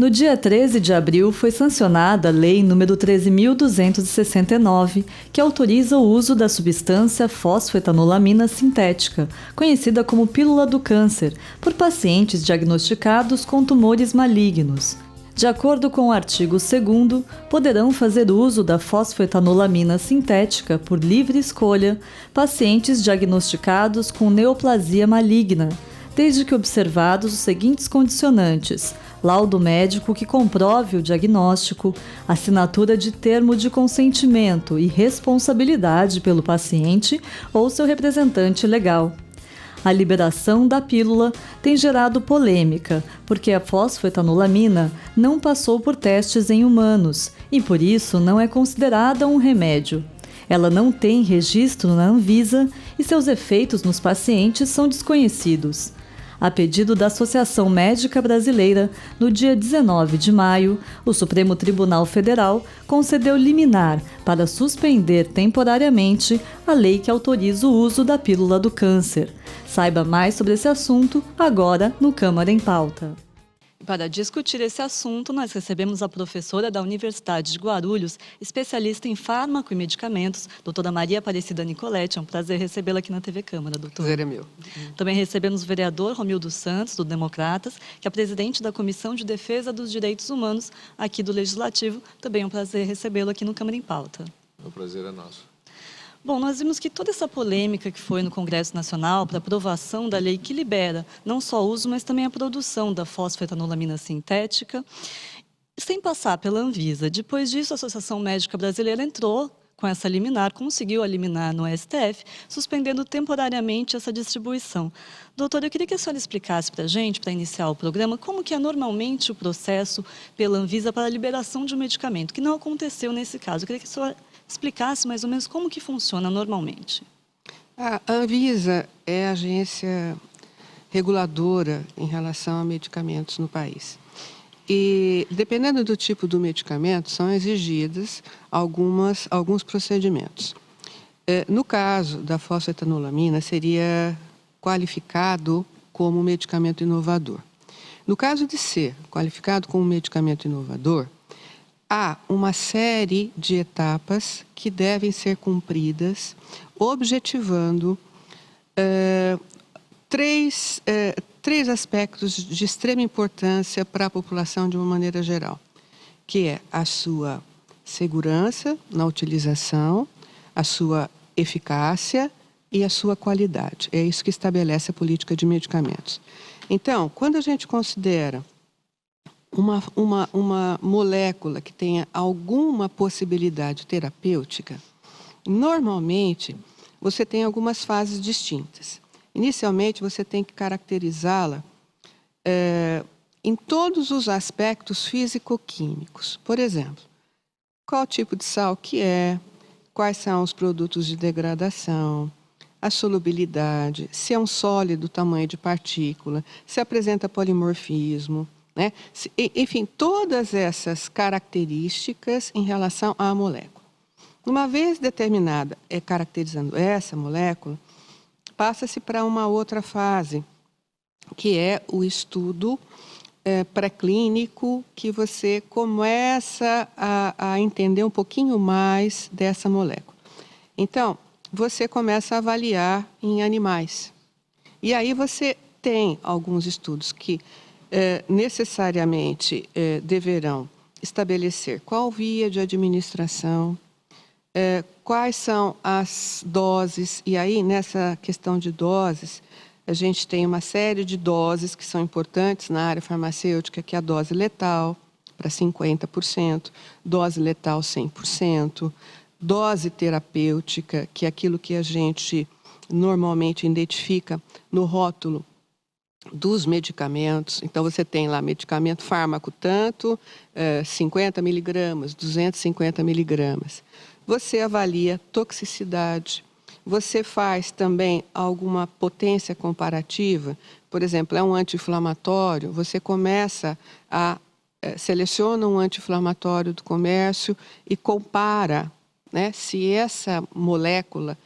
No dia 13 de abril foi sancionada a Lei nº 13.269, que autoriza o uso da substância fosfetanolamina sintética, conhecida como pílula do câncer, por pacientes diagnosticados com tumores malignos. De acordo com o artigo 2º, poderão fazer uso da fosfetanolamina sintética por livre escolha pacientes diagnosticados com neoplasia maligna, desde que observados os seguintes condicionantes: laudo médico que comprove o diagnóstico, assinatura de termo de consentimento e responsabilidade pelo paciente ou seu representante legal. A liberação da pílula tem gerado polêmica, porque a fosfetanolamina não passou por testes em humanos e, por isso, não é considerada um remédio. Ela não tem registro na Anvisa e seus efeitos nos pacientes são desconhecidos. A pedido da Associação Médica Brasileira, no dia 19 de maio, o Supremo Tribunal Federal concedeu liminar para suspender temporariamente a lei que autoriza o uso da pílula do câncer. Saiba mais sobre esse assunto agora no Câmara em Pauta. Para discutir esse assunto, nós recebemos a professora da Universidade de Guarulhos, especialista em fármaco e medicamentos, doutora Maria Aparecida Nicoletti. É um prazer recebê-la aqui na TV Câmara, doutora. Prazer é meu. Também recebemos o vereador Romildo Santos, do Democratas, que é presidente da Comissão de Defesa dos Direitos Humanos aqui do Legislativo. Também é um prazer recebê-lo aqui no Câmara em Pauta. O prazer é nosso. Bom, nós vimos que toda essa polêmica que foi no Congresso Nacional para aprovação da lei que libera não só o uso, mas também a produção da fosfetanolamina sintética, sem passar pela Anvisa. Depois disso, a Associação Médica Brasileira entrou com essa liminar, conseguiu a liminar no STF, suspendendo temporariamente essa distribuição. Doutora, eu queria que a senhora explicasse para a gente, para iniciar o programa, como que é normalmente o processo pela Anvisa para a liberação de um medicamento, que não aconteceu nesse caso. Eu queria que a senhora explicasse mais ou menos como que funciona normalmente. A Anvisa é a agência reguladora em relação a medicamentos no país. E, dependendo do tipo do medicamento, são exigidos alguns procedimentos. No caso da fosfetanolamina, seria qualificado como medicamento inovador. No caso de ser qualificado como medicamento inovador, há uma série de etapas que devem ser cumpridas, objetivando três aspectos de extrema importância para a população de uma maneira geral, que é a sua segurança na utilização, a sua eficácia e a sua qualidade. É isso que estabelece a política de medicamentos. Então, quando a gente considera uma molécula que tenha alguma possibilidade terapêutica, normalmente você tem algumas fases distintas. Inicialmente, você tem que caracterizá-la em todos os aspectos físico-químicos. Por exemplo, qual tipo de sal que é, quais são os produtos de degradação, a solubilidade, se é um sólido, tamanho de partícula, se apresenta polimorfismo, né? Enfim, todas essas características em relação à molécula. Uma vez determinada, caracterizando essa molécula, passa-se para uma outra fase, que é o estudo pré-clínico, que você começa a entender um pouquinho mais dessa molécula. Então, você começa a avaliar em animais. E aí você tem alguns estudos que necessariamente deverão estabelecer qual via de administração, quais são as doses, e aí nessa questão de doses, a gente tem uma série de doses que são importantes na área farmacêutica, que é a dose letal para 50%, dose letal 100%, dose terapêutica, que é aquilo que a gente normalmente identifica no rótulo dos medicamentos. Então, você tem lá medicamento fármaco tanto, 50 miligramas, 250 miligramas. Você avalia toxicidade, você faz também alguma potência comparativa. Por exemplo, é um anti-inflamatório, você começa a seleciona um anti-inflamatório do comércio e compara, né, se essa molécula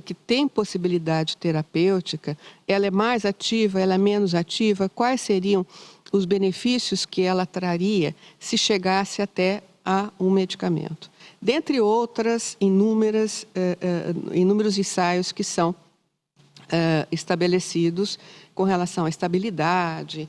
que tem possibilidade terapêutica, ela é mais ativa, ela é menos ativa, quais seriam os benefícios que ela traria se chegasse até a um medicamento. Dentre outras inúmeros ensaios que são estabelecidos com relação à estabilidade,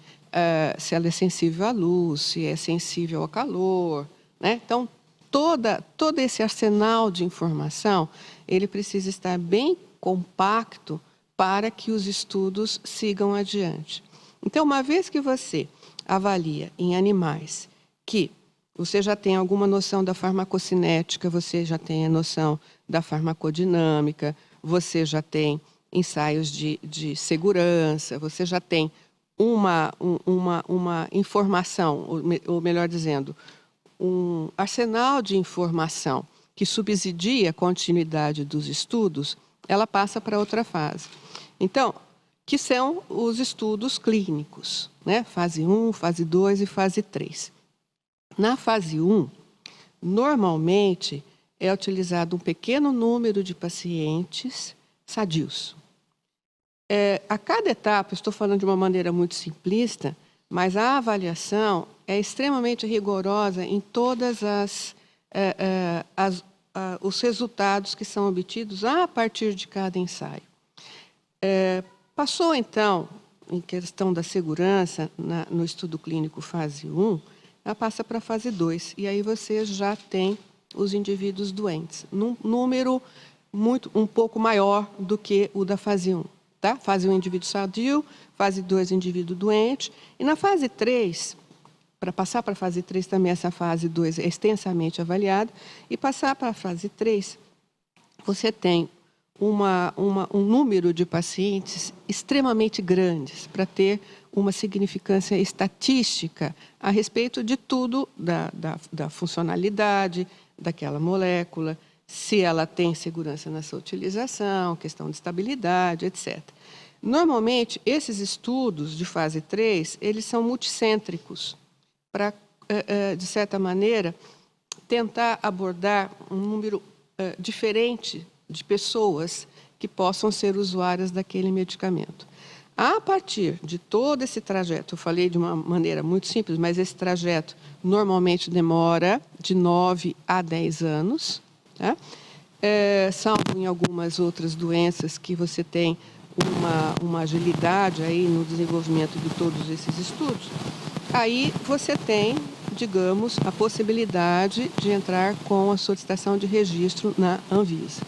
se ela é sensível à luz, se é sensível ao calor, né? Então, todo esse arsenal de informação, ele precisa estar bem compacto para que os estudos sigam adiante. Então, uma vez que você avalia em animais que você já tem alguma noção da farmacocinética, você já tem a noção da farmacodinâmica, você já tem ensaios de segurança, você já tem uma informação, ou melhor dizendo, um arsenal de informação que subsidia a continuidade dos estudos, ela passa para outra fase. Então, que são os estudos clínicos, né? Fase 1, fase 2 e fase 3. Na fase 1, normalmente é utilizado um pequeno número de pacientes sadios. A cada etapa, estou falando de uma maneira muito simplista, mas a avaliação é extremamente rigorosa em todas os resultados que são obtidos a partir de cada ensaio. Passou, então, em questão da segurança, no estudo clínico fase 1, ela passa para a fase 2, e aí você já tem os indivíduos doentes, num número um pouco maior do que o da fase 1. Tá? Fase 1, indivíduo sadio, fase 2, indivíduo doente, e na fase 3, para passar para a fase 3 também essa fase 2 é extensamente avaliada, e passar para a fase 3, você tem um número de pacientes extremamente grandes para ter uma significância estatística a respeito de tudo, da funcionalidade daquela molécula, se ela tem segurança na sua utilização, questão de estabilidade, etc. Normalmente, esses estudos de fase 3, eles são multicêntricos, para, de certa maneira, tentar abordar um número diferente de pessoas que possam ser usuárias daquele medicamento. A partir de todo esse trajeto, eu falei de uma maneira muito simples, mas esse trajeto normalmente demora de 9 a 10 anos, tá? Salvo em algumas outras doenças que você tem uma agilidade aí no desenvolvimento de todos esses estudos, aí você tem, digamos, a possibilidade de entrar com a solicitação de registro na Anvisa.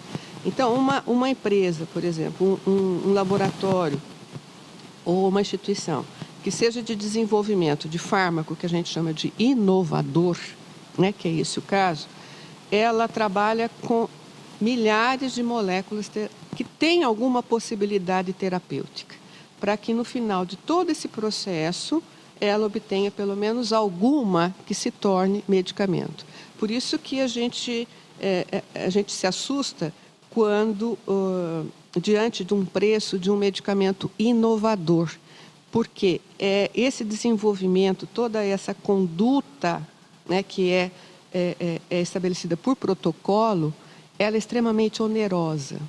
Então, uma empresa, por exemplo, um laboratório ou uma instituição que seja de desenvolvimento de fármaco, que a gente chama de inovador, né, que é esse o caso, ela trabalha com milhares de moléculas que têm alguma possibilidade terapêutica, para que no final de todo esse processo ela obtenha pelo menos alguma que se torne medicamento. Por isso que a gente se assusta quando, diante de um preço de um medicamento inovador, porque esse desenvolvimento, toda essa conduta, né, que é estabelecida por protocolo, ela é extremamente onerosa.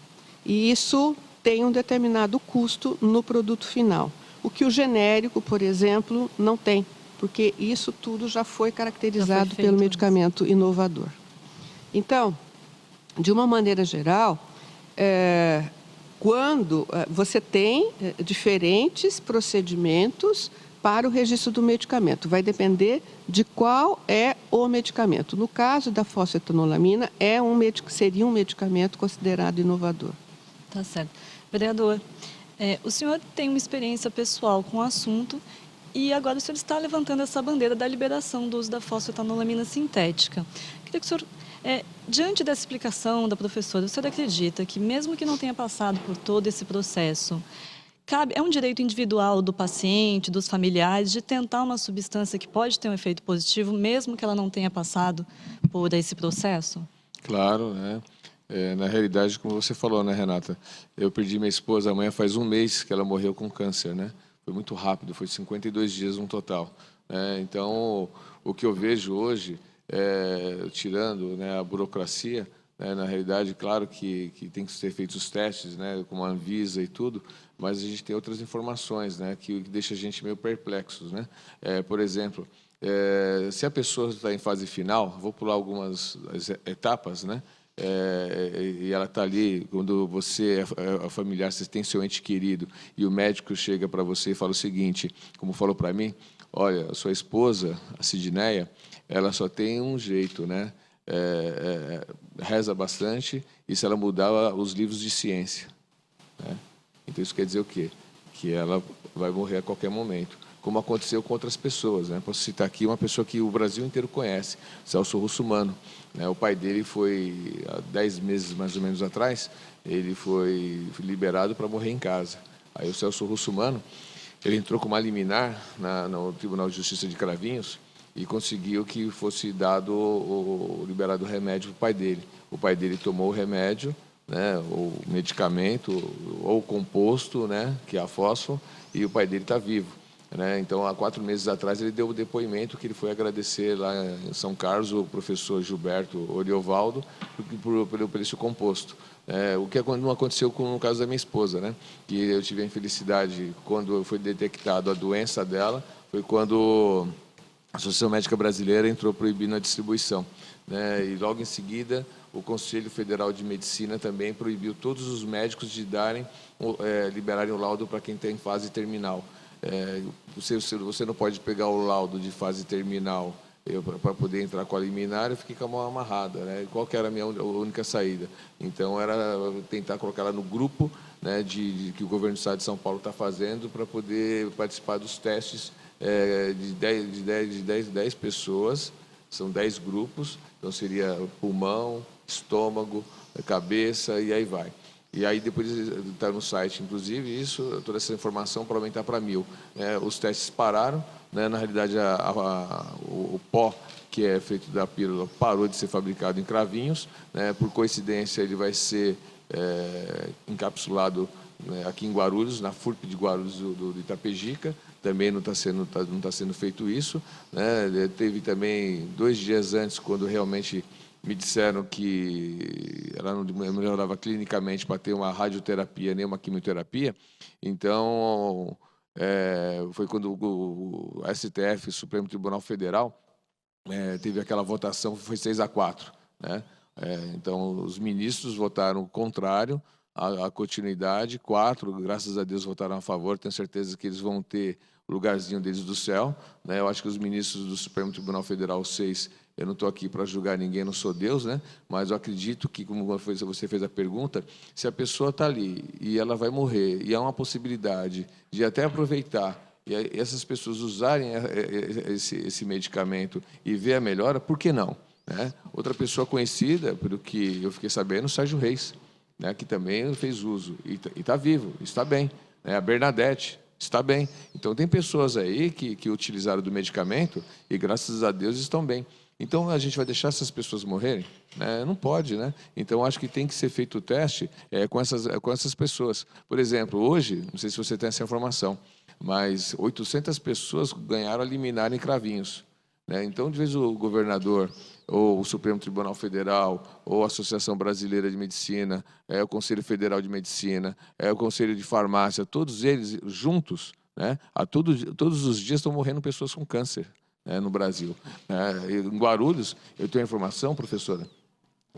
E isso tem um determinado custo no produto final. O que o genérico, por exemplo, não tem, porque isso tudo já foi caracterizado pelo medicamento inovador. Então, de uma maneira geral, quando você tem diferentes procedimentos para o registro do medicamento, vai depender de qual é o medicamento. No caso da fosfetanolamina, seria um medicamento considerado inovador. Tá certo. Vereador, o senhor tem uma experiência pessoal com o assunto e agora o senhor está levantando essa bandeira da liberação do uso da fosfetanolamina sintética. Queria que o senhor, diante dessa explicação da professora, o senhor acredita que, mesmo que não tenha passado por todo esse processo, é um direito individual do paciente, dos familiares, de tentar uma substância que pode ter um efeito positivo, mesmo que ela não tenha passado por esse processo? Claro, né? Na realidade, como você falou, né, Renata? Eu perdi minha esposa amanhã faz um mês que ela morreu com câncer, né? Foi muito rápido, foi 52 dias no total. Então, o que eu vejo hoje, tirando, né, a burocracia, né? Na realidade, claro que tem que ser feitos os testes, né, como a Anvisa e tudo, mas a gente tem outras informações, né, que deixa a gente meio perplexos, né? Por exemplo, se a pessoa está em fase final, vou pular algumas etapas, né? E ela está ali, quando você é familiar, você tem seu ente querido, e o médico chega para você e fala o seguinte, como falou para mim, olha, a sua esposa, a Sidneia, ela só tem um jeito, né? Reza bastante, e se ela mudar os livros de ciência, né? Então isso quer dizer o quê? Que ela vai morrer a qualquer momento, como aconteceu com outras pessoas, né? Posso citar aqui uma pessoa que o Brasil inteiro conhece, Celso Russomano, né? O pai dele foi, há 10 meses mais ou menos atrás, ele foi liberado para morrer em casa. Aí o Celso Russomano, ele entrou com uma liminar no Tribunal de Justiça de Cravinhos e conseguiu que fosse dado liberado o remédio para o pai dele. O pai dele tomou o remédio, né, o medicamento ou o composto, né, que é a fósforo, e o pai dele está vivo, né? Então, há 4 meses atrás, ele deu o depoimento que ele foi agradecer lá em São Carlos o professor Gilberto Oriovaldo por esse composto. O que não aconteceu no caso da minha esposa, né? Que eu tive a infelicidade, quando foi detectado a doença dela, foi quando a Associação Médica Brasileira entrou proibindo a distribuição, né? E logo em seguida o Conselho Federal de Medicina também proibiu todos os médicos de liberarem o laudo para quem está em fase terminal. Você não pode pegar o laudo de fase terminal para poder entrar com a liminar, eu fiquei com a mão amarrada, né? Qual que era a minha única saída? Então, era tentar colocar ela no grupo, né, que o governo do Estado de São Paulo está fazendo para poder participar dos testes de 10 pessoas, são 10 grupos, então seria pulmão, estômago, cabeça e aí vai. E aí depois está no site, inclusive, toda essa informação para aumentar para 1.000. Os testes pararam, né? Na realidade, o pó que é feito da pílula parou de ser fabricado em Cravinhos, né? Por coincidência, ele vai ser encapsulado, né, aqui em Guarulhos, na FURP de Guarulhos do Itapejica. Também não está sendo feito isso, né? Teve também 2 dias antes, quando realmente me disseram que ela não melhorava clinicamente para ter uma radioterapia nem uma quimioterapia. Então, foi quando o STF, Supremo Tribunal Federal, teve aquela votação, foi 6-4, né? Então, os ministros votaram contrário à continuidade, 4, graças a Deus, votaram a favor. Tenho certeza que eles vão ter o lugarzinho deles do céu, né? Eu acho que os ministros do Supremo Tribunal Federal, 6, eu não estou aqui para julgar ninguém, não sou Deus, né? Mas eu acredito que, como você fez a pergunta, se a pessoa está ali e ela vai morrer, e há uma possibilidade de até aproveitar e essas pessoas usarem esse medicamento e ver a melhora, por que não, né? Outra pessoa conhecida, pelo que eu fiquei sabendo, Sérgio Reis, né, que também fez uso e está vivo, está bem, né? A Bernadette está bem. Então, tem pessoas aí que utilizaram do medicamento e, graças a Deus, estão bem. Então, a gente vai deixar essas pessoas morrerem? Né? Não pode, né? Então, acho que tem que ser feito o teste com essas pessoas. Por exemplo, hoje, não sei se você tem essa informação, mas 800 pessoas ganharam a liminar em Cravinhos, né? Então, de vez o governador, ou o Supremo Tribunal Federal, ou a Associação Brasileira de Medicina, o Conselho Federal de Medicina, o Conselho de Farmácia, todos eles juntos, né, todos os dias estão morrendo pessoas com câncer, né, no Brasil. Em Guarulhos, eu tenho a informação, professora,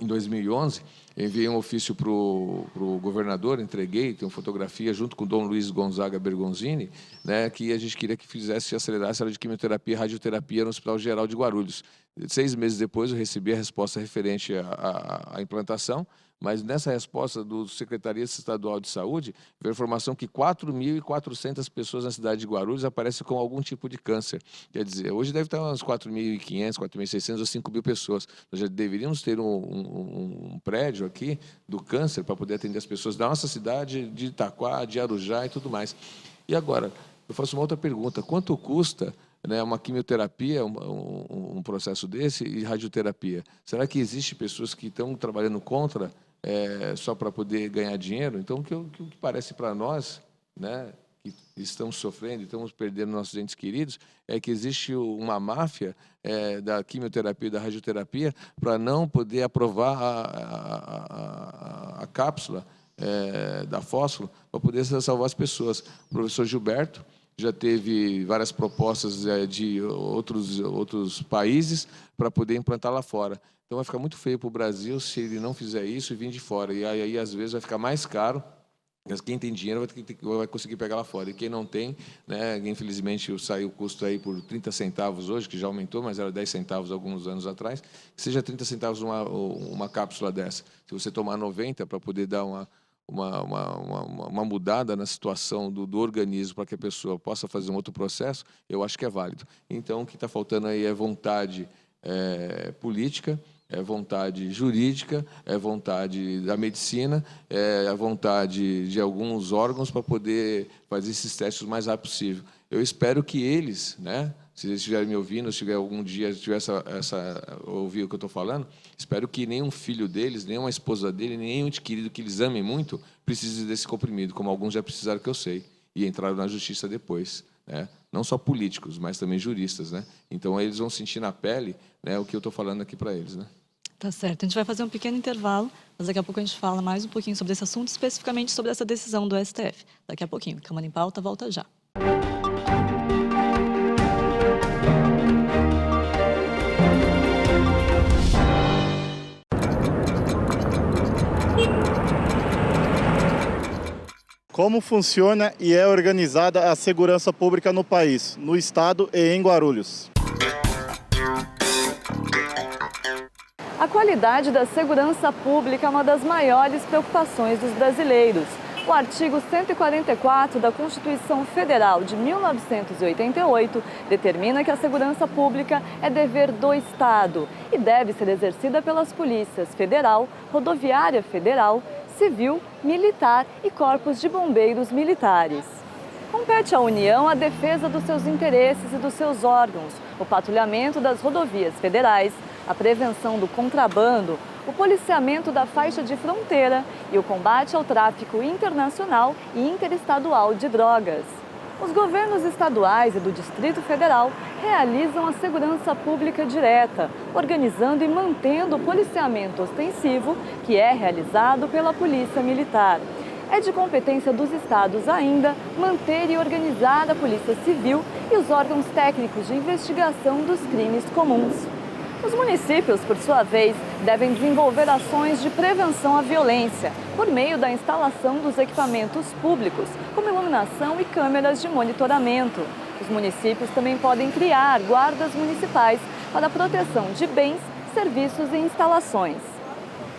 em 2011, enviei um ofício para o governador, entreguei, tenho fotografia, junto com o Dom Luiz Gonzaga Bergonzini, né, que a gente queria que acelerasse a área de quimioterapia e radioterapia no Hospital Geral de Guarulhos. 6 meses depois, eu recebi a resposta referente à implantação, mas nessa resposta do Secretaria Estadual de Saúde, veio a informação que 4.400 pessoas na cidade de Guarulhos aparecem com algum tipo de câncer. Quer dizer, hoje deve estar umas 4.500, 4.600 ou 5.000 pessoas. Nós já deveríamos ter um prédio aqui do câncer para poder atender as pessoas da nossa cidade, de Itaquá, de Arujá e tudo mais. E agora, eu faço uma outra pergunta. Quanto custa, né, uma quimioterapia, um processo desse, e radioterapia? Será que existe pessoas que estão trabalhando contra só para poder ganhar dinheiro? Então, o que parece para nós, né, que estamos sofrendo, estamos perdendo nossos entes queridos, é que existe uma máfia da quimioterapia e da radioterapia para não poder aprovar a cápsula da fósforo para poder salvar as pessoas. O professor Gilberto já teve várias propostas de outros países para poder implantar lá fora. Então, vai ficar muito feio para o Brasil se ele não fizer isso e vir de fora. E aí, às vezes, vai ficar mais caro. Mas quem tem dinheiro vai conseguir pegar lá fora. E quem não tem, né, infelizmente, saiu o custo aí por 30 centavos hoje, que já aumentou, mas era 10 centavos alguns anos atrás, que seja 30 centavos uma cápsula dessa. Se você tomar 90 para poder dar uma mudada na situação do organismo para que a pessoa possa fazer um outro processo, eu acho que é válido. Então, o que está faltando aí é vontade política, é vontade jurídica, é vontade da medicina, é a vontade de alguns órgãos para poder fazer esses testes o mais rápido possível. Eu espero que eles, né, se eles estiverem me ouvindo, se tiver algum dia ouvir o que eu estou falando, espero que nenhum filho deles, nenhuma esposa dele, nenhum ente querido que eles amem muito, precise desse comprimido, como alguns já precisaram, que eu sei, e entraram na justiça depois. Né? Não só políticos, mas também juristas. Né? Então, eles vão sentir na pele, né, o que eu estou falando aqui para eles. Né? Tá certo. A gente vai fazer um pequeno intervalo, mas daqui a pouco a gente fala mais um pouquinho sobre esse assunto, especificamente sobre essa decisão do STF. Daqui a pouquinho. Câmara em Pauta volta já. Como funciona e é organizada a segurança pública no país, no estado e em Guarulhos? A qualidade da segurança pública é uma das maiores preocupações dos brasileiros. O artigo 144 da Constituição Federal de 1988 determina que a segurança pública é dever do Estado e deve ser exercida pelas polícias federal, rodoviária federal, civil, militar e corpos de bombeiros militares. Compete à União a defesa dos seus interesses e dos seus órgãos, o patrulhamento das rodovias federais, a prevenção do contrabando, o policiamento da faixa de fronteira e o combate ao tráfico internacional e interestadual de drogas. Os governos estaduais e do Distrito Federal realizam a segurança pública direta, organizando e mantendo o policiamento ostensivo, que é realizado pela Polícia Militar. É de competência dos estados ainda manter e organizar a Polícia Civil e os órgãos técnicos de investigação dos crimes comuns. Os municípios, por sua vez, devem desenvolver ações de prevenção à violência por meio da instalação dos equipamentos públicos, como iluminação e câmeras de monitoramento. Os municípios também podem criar guardas municipais para a proteção de bens, serviços e instalações.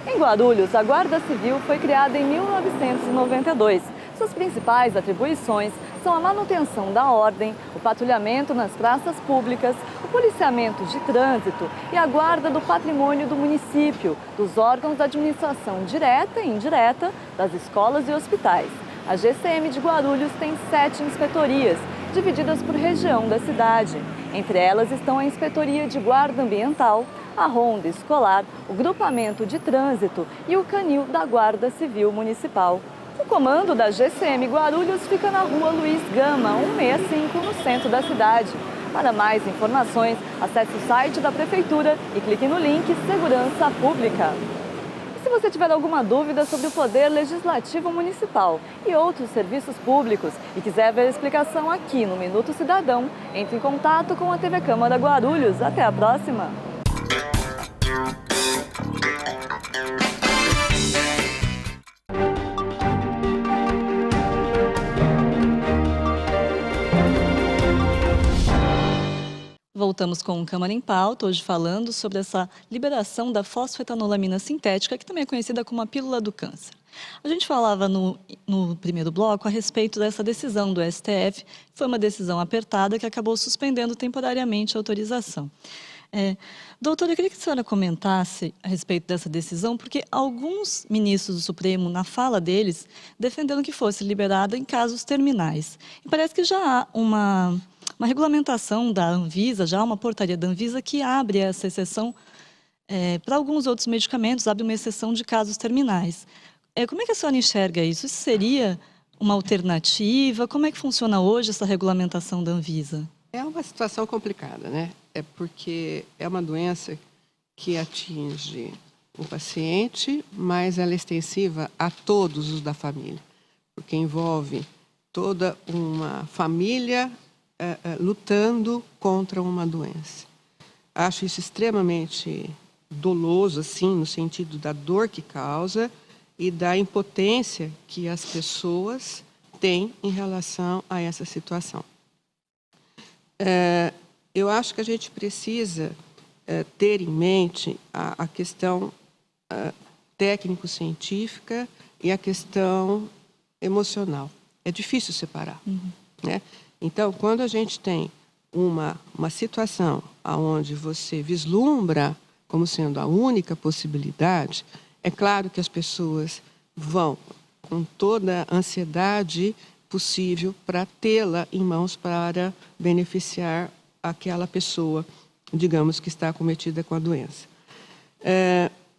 Em Guarulhos, a Guarda Civil foi criada em 1992. Suas principais atribuições são a manutenção da ordem, o patrulhamento nas praças públicas, o policiamento de trânsito e a guarda do patrimônio do município, dos órgãos da administração direta e indireta, das escolas e hospitais. A GCM de Guarulhos tem 7 inspetorias, divididas por região da cidade. Entre elas estão a Inspetoria de Guarda Ambiental, a Ronda Escolar, o Grupamento de Trânsito e o Canil da Guarda Civil Municipal. O comando da GCM Guarulhos fica na Rua Luiz Gama, 165, no centro da cidade. Para mais informações, acesse o site da Prefeitura e clique no link Segurança Pública. E se você tiver alguma dúvida sobre o Poder Legislativo Municipal e outros serviços públicos e quiser ver a explicação aqui no Minuto Cidadão, entre em contato com a TV Câmara Guarulhos. Até a próxima! Voltamos com o Câmara em Pauta, hoje falando sobre essa liberação da fosfetanolamina sintética, que também é conhecida como a pílula do câncer. A gente falava no primeiro bloco a respeito dessa decisão do STF, foi uma decisão apertada que acabou suspendendo temporariamente a autorização. Doutora, eu queria que a senhora comentasse a respeito dessa decisão, porque alguns ministros do Supremo, na fala deles, defenderam que fosse liberada em casos terminais. E parece que já há uma regulamentação da Anvisa, já há uma portaria da Anvisa que abre essa exceção para alguns outros medicamentos, abre uma exceção de casos terminais. Como é que a senhora enxerga isso? Isso seria uma alternativa? Como é que funciona hoje essa regulamentação da Anvisa? É uma situação complicada, né? É porque é uma doença que atinge o paciente, mas ela é extensiva a todos os da família, porque envolve toda uma família lutando contra uma doença. Acho isso extremamente doloso, assim, no sentido da dor que causa e da impotência que as pessoas têm em relação a essa situação. Eu acho que a gente precisa ter em mente a questão técnico-científica e a questão emocional. É difícil separar, né? Então, quando a gente tem uma situação onde você vislumbra como sendo a única possibilidade, é claro que as pessoas vão com toda a ansiedade possível para tê-la em mãos para beneficiar aquela pessoa, digamos, que está acometida com a doença.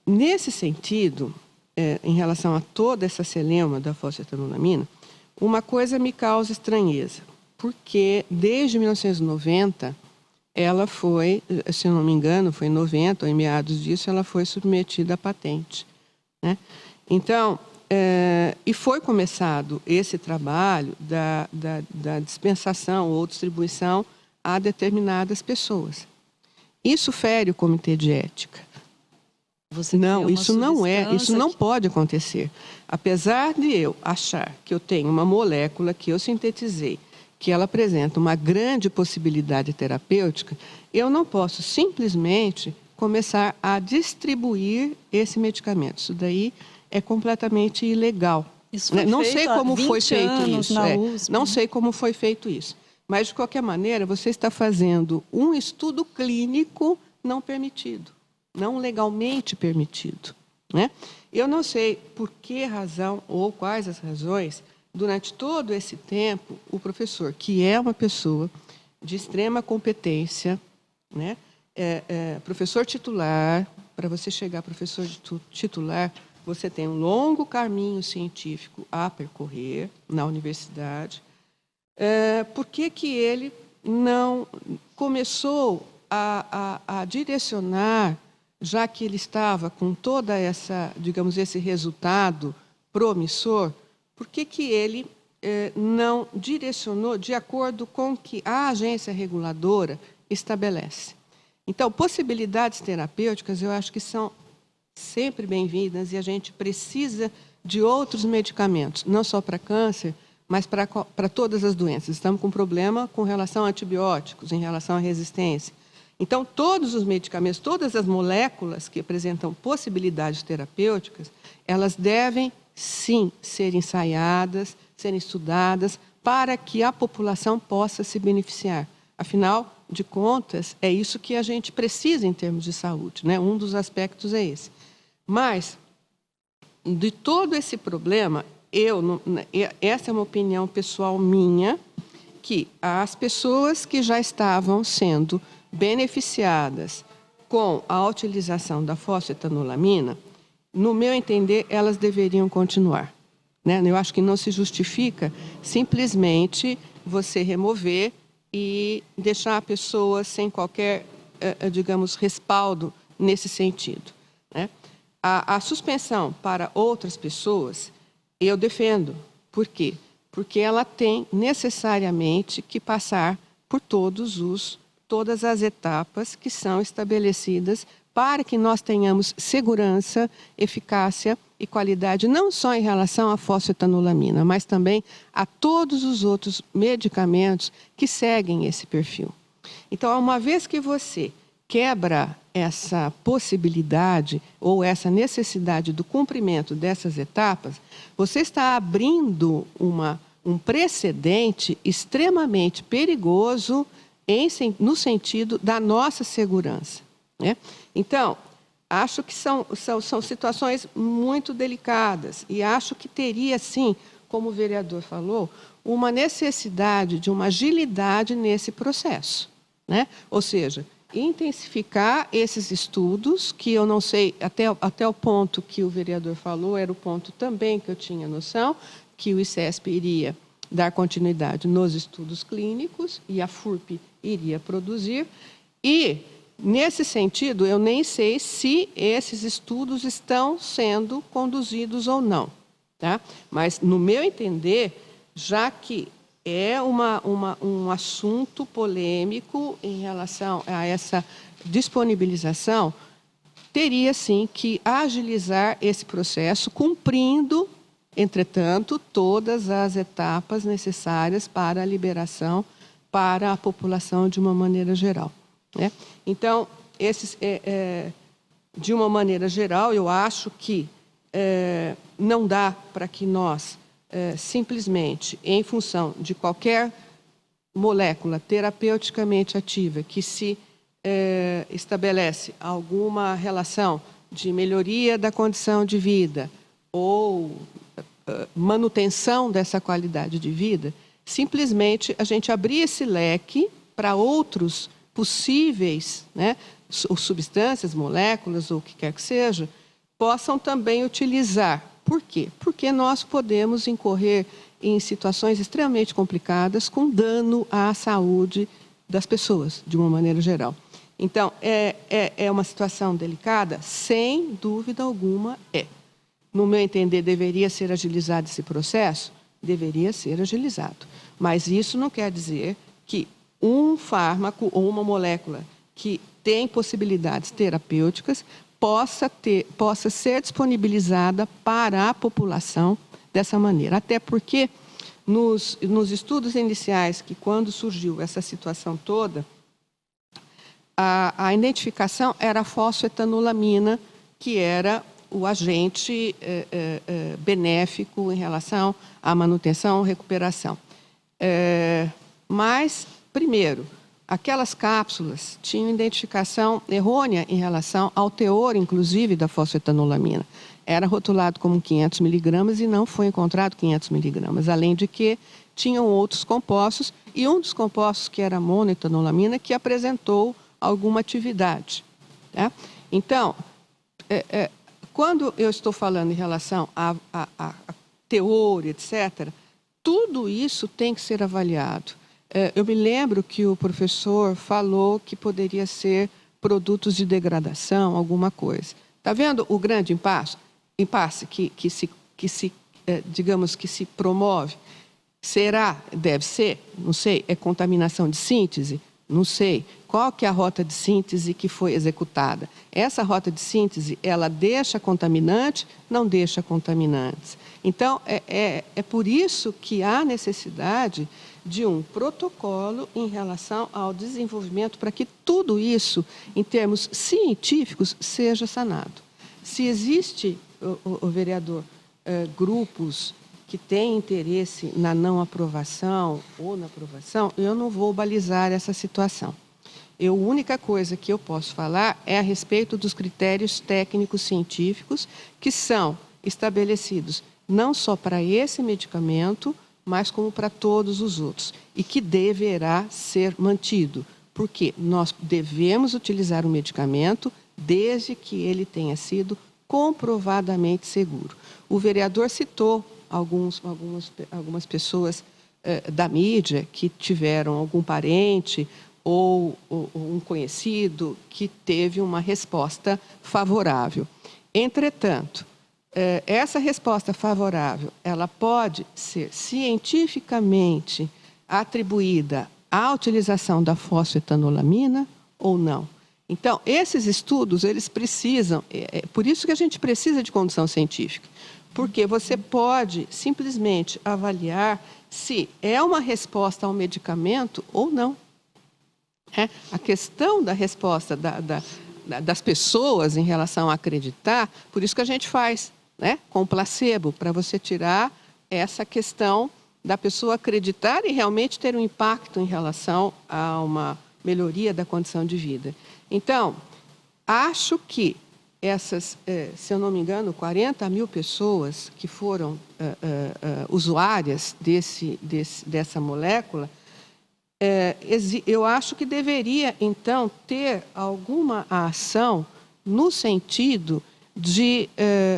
Nesse sentido, em relação a toda essa celeuma da fosfetanolamina, uma coisa me causa estranheza, porque desde 1990 ela foi, se eu não me engano, foi em 90 ou em meados disso, ela foi submetida à patente, né? Então, e foi começado esse trabalho da dispensação ou distribuição a determinadas pessoas. Isso fere o Comitê de Ética. Não, isso não pode acontecer. Apesar de eu achar que eu tenho uma molécula que eu sintetizei, que ela apresenta uma grande possibilidade terapêutica, eu não posso simplesmente começar a distribuir esse medicamento. Isso daí é completamente ilegal. Não sei como foi feito isso. Não sei como foi feito isso. Mas, de qualquer maneira, você está fazendo um estudo clínico não permitido, não legalmente permitido, né? Eu não sei por que razão ou quais as razões, durante todo esse tempo, o professor, que é uma pessoa de extrema competência, né? Professor titular, para você chegar a professor titular, você tem um longo caminho científico a percorrer na universidade. Por que ele não começou a direcionar, já que ele estava com toda essa, digamos, esse resultado promissor, por que ele não direcionou de acordo com o que a agência reguladora estabelece? Então, possibilidades terapêuticas eu acho que são sempre bem-vindas e a gente precisa de outros medicamentos, não só para câncer, mas para todas as doenças. Estamos com problema com relação a antibióticos, em relação à resistência. Então, todos os medicamentos, todas as moléculas que apresentam possibilidades terapêuticas, elas devem, sim, ser ensaiadas, serem estudadas, para que a população possa se beneficiar. Afinal de contas, é isso que a gente precisa em termos de saúde, né? Um dos aspectos é esse. Mas, de todo esse problema, essa é uma opinião pessoal minha, que as pessoas que já estavam sendo beneficiadas com a utilização da fosfetanolamina, no meu entender, elas deveriam continuar, né? Eu acho que não se justifica simplesmente você remover e deixar a pessoa sem qualquer, digamos, respaldo nesse sentido, né? A suspensão para outras pessoas, eu defendo. Por quê? Porque ela tem necessariamente que passar por todas as etapas que são estabelecidas para que nós tenhamos segurança, eficácia e qualidade, não só em relação à fosfetanolamina, mas também a todos os outros medicamentos que seguem esse perfil. Então, uma vez que você quebra essa possibilidade ou essa necessidade do cumprimento dessas etapas, você está abrindo um precedente extremamente perigoso no sentido da nossa segurança, né? Então, acho que são situações muito delicadas e acho que teria, sim, como o vereador falou, uma necessidade de uma agilidade nesse processo, né? Ou seja, intensificar esses estudos, que eu não sei, até o ponto que o vereador falou, era o ponto também que eu tinha noção, que o ICESP iria dar continuidade nos estudos clínicos e a FURP iria produzir. E, nesse sentido, eu nem sei se esses estudos estão sendo conduzidos ou não, tá? Mas, no meu entender, já que é um assunto polêmico em relação a essa disponibilização, teria, sim, que agilizar esse processo, cumprindo, entretanto, todas as etapas necessárias para a liberação para a população de uma maneira geral, né? Então, de uma maneira geral, eu acho que não dá para que nós, simplesmente, em função de qualquer molécula terapeuticamente ativa que se estabelece alguma relação de melhoria da condição de vida ou manutenção dessa qualidade de vida, simplesmente a gente abrir esse leque para outros possíveis, né, substâncias, moléculas ou o que quer que seja, possam também utilizar. Por quê? Porque nós podemos incorrer em situações extremamente complicadas com dano à saúde das pessoas, de uma maneira geral. Então, é uma situação delicada? Sem dúvida alguma é. No meu entender, deveria ser agilizado esse processo? Deveria ser agilizado. Mas isso não quer dizer que um fármaco ou uma molécula que tem possibilidades terapêuticas possa ser disponibilizada para a população dessa maneira. Até porque, nos estudos iniciais, que quando surgiu essa situação toda, a identificação era a fosfetanolamina, que era o agente benéfico em relação à manutenção e recuperação. Mas, primeiro, aquelas cápsulas tinham identificação errônea em relação ao teor, inclusive, da fosfetanolamina. Era rotulado como 500 miligramas e não foi encontrado 500 miligramas, além de que tinham outros compostos, e um dos compostos, que era a monoetanolamina, que apresentou alguma atividade, tá? Então, quando eu estou falando em relação a teor, etc., tudo isso tem que ser avaliado. Eu me lembro que o professor falou que poderia ser produtos de degradação, alguma coisa. Está vendo o grande impasse digamos, que se promove? Será? Deve ser? Não sei. É contaminação de síntese? Não sei. Qual que é a rota de síntese que foi executada? Essa rota de síntese, ela deixa contaminante? Não deixa contaminantes. Então, é por isso que há necessidade de um protocolo em relação ao desenvolvimento para que tudo isso, em termos científicos, seja sanado. Se existe, o vereador, grupos que têm interesse na não aprovação ou na aprovação, eu não vou balizar essa situação. A única coisa que eu posso falar é a respeito dos critérios técnicos científicos que são estabelecidos não só para esse medicamento, mas como para todos os outros, e que deverá ser mantido, porque nós devemos utilizar o medicamento desde que ele tenha sido comprovadamente seguro. O vereador citou algumas pessoas da mídia que tiveram algum parente ou um conhecido que teve uma resposta favorável. Entretanto, essa resposta favorável, ela pode ser cientificamente atribuída à utilização da fosfetanolamina ou não. Então, esses estudos, eles precisam, por isso que a gente precisa de condução científica, porque você pode simplesmente avaliar se é uma resposta ao medicamento ou não. A questão da resposta das pessoas em relação a acreditar, por isso que a gente faz, né, com placebo, para você tirar essa questão da pessoa acreditar e realmente ter um impacto em relação a uma melhoria da condição de vida. Então, acho que essas, se eu não me engano, 40 mil pessoas que foram usuárias dessa molécula, eu acho que deveria, então, ter alguma ação no sentido de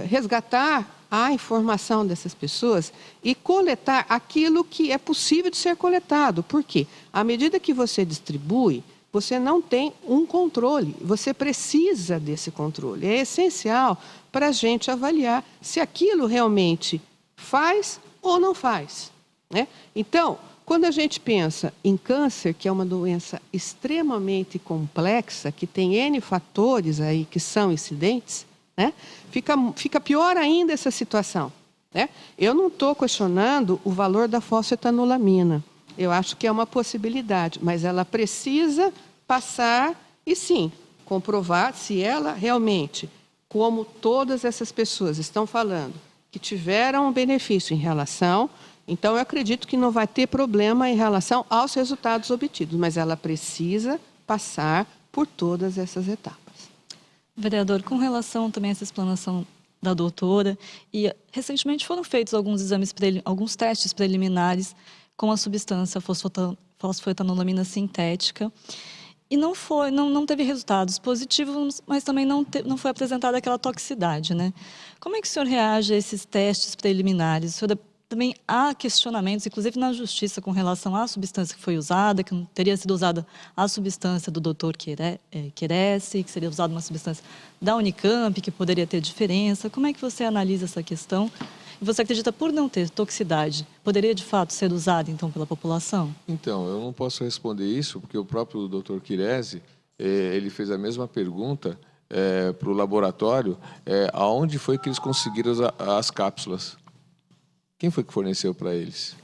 resgatar a informação dessas pessoas e coletar aquilo que é possível de ser coletado. Por quê? À medida que você distribui, você não tem um controle, você precisa desse controle. É essencial para a gente avaliar se aquilo realmente faz ou não faz, né? Então, quando a gente pensa em câncer, que é uma doença extremamente complexa, que tem N fatores aí que são incidentes, né? Fica pior ainda essa situação, né? Eu não estou questionando o valor da fosfetanolamina. Eu acho que é uma possibilidade, mas ela precisa passar e, sim, comprovar se ela realmente, como todas essas pessoas estão falando, que tiveram um benefício em relação... Então, eu acredito que não vai ter problema em relação aos resultados obtidos, mas ela precisa passar por todas essas etapas. Vereador, com relação também a essa explanação da doutora, e recentemente foram feitos alguns testes preliminares com a substância fosfetanolamina sintética, e não teve resultados positivos, mas também não foi apresentada aquela toxicidade, né? Como é que o senhor reage a esses testes preliminares? O senhor também há questionamentos, inclusive na justiça, com relação à substância que foi usada, que não teria sido usada a substância do doutor Queresse, que seria usada uma substância da Unicamp, que poderia ter diferença. Como é que você analisa essa questão? E você acredita, por não ter toxicidade, poderia de fato ser usada, então, pela população? Então, eu não posso responder isso, porque o próprio doutor Quirese, ele fez a mesma pergunta para o laboratório, aonde foi que eles conseguiram as cápsulas. Quem foi que forneceu para eles?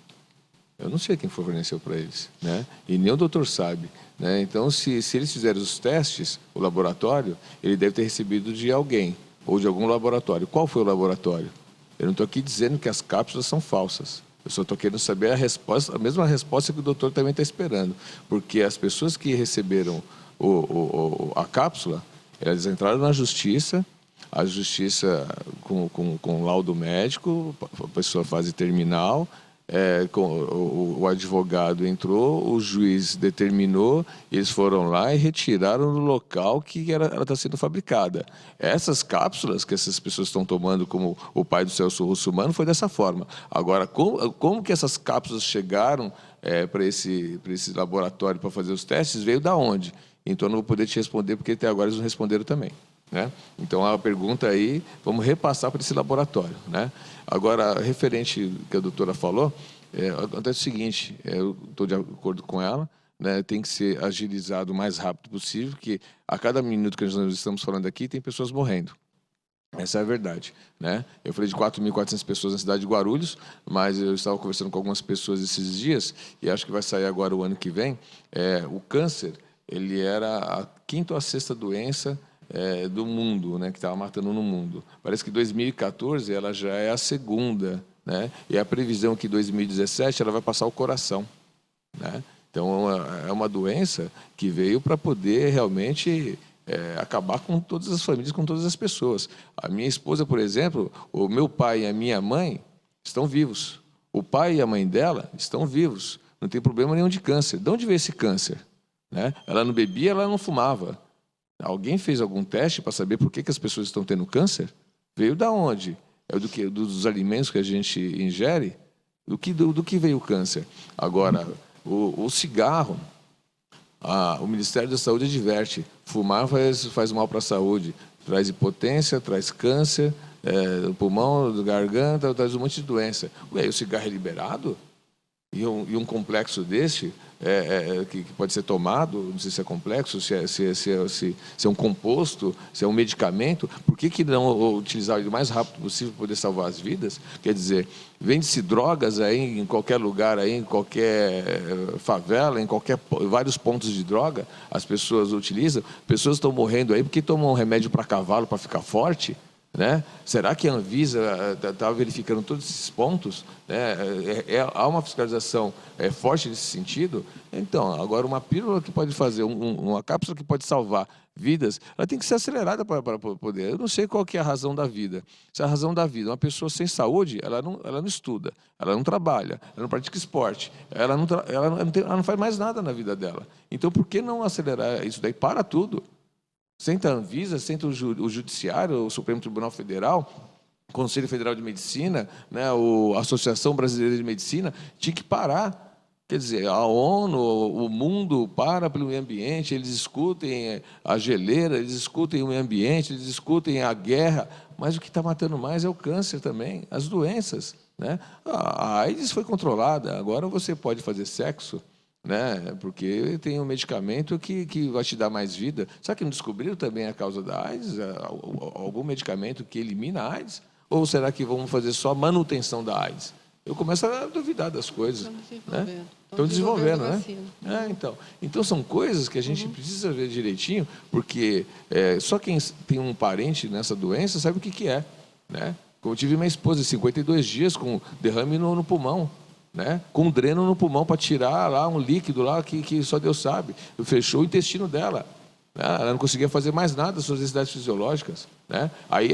Eu não sei quem forneceu para eles, né? E nem o doutor sabe, né? Então, se eles fizeram os testes, o laboratório, ele deve ter recebido de alguém, ou de algum laboratório. Qual foi o laboratório? Eu não estou aqui dizendo que as cápsulas são falsas. Eu só estou querendo saber a mesma resposta que o doutor também está esperando. Porque as pessoas que receberam a cápsula, elas entraram na justiça, a justiça com laudo médico, a pessoa fase terminal, o advogado entrou, o juiz determinou, eles foram lá e retiraram do local que ela está sendo fabricada. Essas cápsulas que essas pessoas estão tomando, como o pai do Celso Russomano, foi dessa forma. Agora, como que essas cápsulas chegaram para esse laboratório para fazer os testes, veio da onde? Então, eu não vou poder te responder, porque até agora eles não responderam também, né? Então, a pergunta aí, vamos repassar para esse laboratório, né? Agora, referente ao que a doutora falou, acontece o seguinte, eu estou de acordo com ela, né? Tem que ser agilizado o mais rápido possível, porque a cada minuto que nós estamos falando aqui, tem pessoas morrendo. Essa é a verdade, né? Eu falei de 4.400 pessoas na cidade de Guarulhos, mas eu estava conversando com algumas pessoas esses dias, e acho que vai sair agora o ano que vem, o câncer, ele era a 5ª ou a 6ª doença do mundo, né, que estava matando no mundo. Parece que 2014 ela já é a 2ª, né? E a previsão que 2017 ela vai passar o coração, né? Então é uma doença que veio para poder realmente acabar com todas as famílias, com todas as pessoas. A minha esposa, por exemplo, o meu pai e a minha mãe estão vivos. O pai e a mãe dela estão vivos. Não tem problema nenhum de câncer. De onde veio esse câncer, né? Ela não bebia, ela não fumava. Alguém fez algum teste para saber por que as pessoas estão tendo câncer? Veio da onde? Dos alimentos que a gente ingere? Do que veio o câncer? Agora, o cigarro, o Ministério da Saúde adverte, fumar faz mal para a saúde, traz impotência, traz câncer, do pulmão, da garganta, traz um monte de doença. Ué, o cigarro é liberado? E um complexo desse, que pode ser tomado, não sei se é complexo, se é um composto, se é um medicamento, por que não utilizar ele o mais rápido possível para poder salvar as vidas? Quer dizer, vende-se drogas aí em qualquer lugar, aí, em qualquer favela, em vários pontos de droga, as pessoas utilizam, pessoas estão morrendo aí porque tomam um remédio para cavalo para ficar forte, né? Será que a Anvisa está verificando todos esses pontos, né? Há uma fiscalização forte nesse sentido? Então, agora uma pílula que pode fazer, uma cápsula que pode salvar vidas, ela tem que ser acelerada para poder. Eu não sei qual que é a razão da vida. Se a razão da vida, uma pessoa sem saúde, ela não estuda, ela não trabalha, ela não pratica esporte, ela não faz mais nada na vida dela. Então, por que não acelerar isso daí? Para tudo. Senta a Anvisa, senta o Judiciário, o Supremo Tribunal Federal, Conselho Federal de Medicina, né, a Associação Brasileira de Medicina, tinha que parar. Quer dizer, a ONU, o mundo para pelo meio ambiente, eles discutem a geleira, eles discutem o meio ambiente, eles discutem a guerra, mas o que está matando mais é o câncer também, as doenças, né? A AIDS foi controlada, agora você pode fazer sexo, né? Porque tem um medicamento que vai te dar mais vida. Será que não descobriram também a causa da AIDS? Algum medicamento que elimina a AIDS? Ou será que vamos fazer só manutenção da AIDS? Eu começo a duvidar das coisas. Estão desenvolvendo, né? Então, são coisas que a gente precisa ver direitinho, porque só quem tem um parente nessa doença sabe o que é, né? Como eu tive minha esposa, 52 dias com derrame no pulmão, né? Com um dreno no pulmão para tirar lá um líquido lá que só Deus sabe. Fechou o intestino dela. Né? Ela não conseguia fazer mais nada das suas necessidades fisiológicas, né? Aí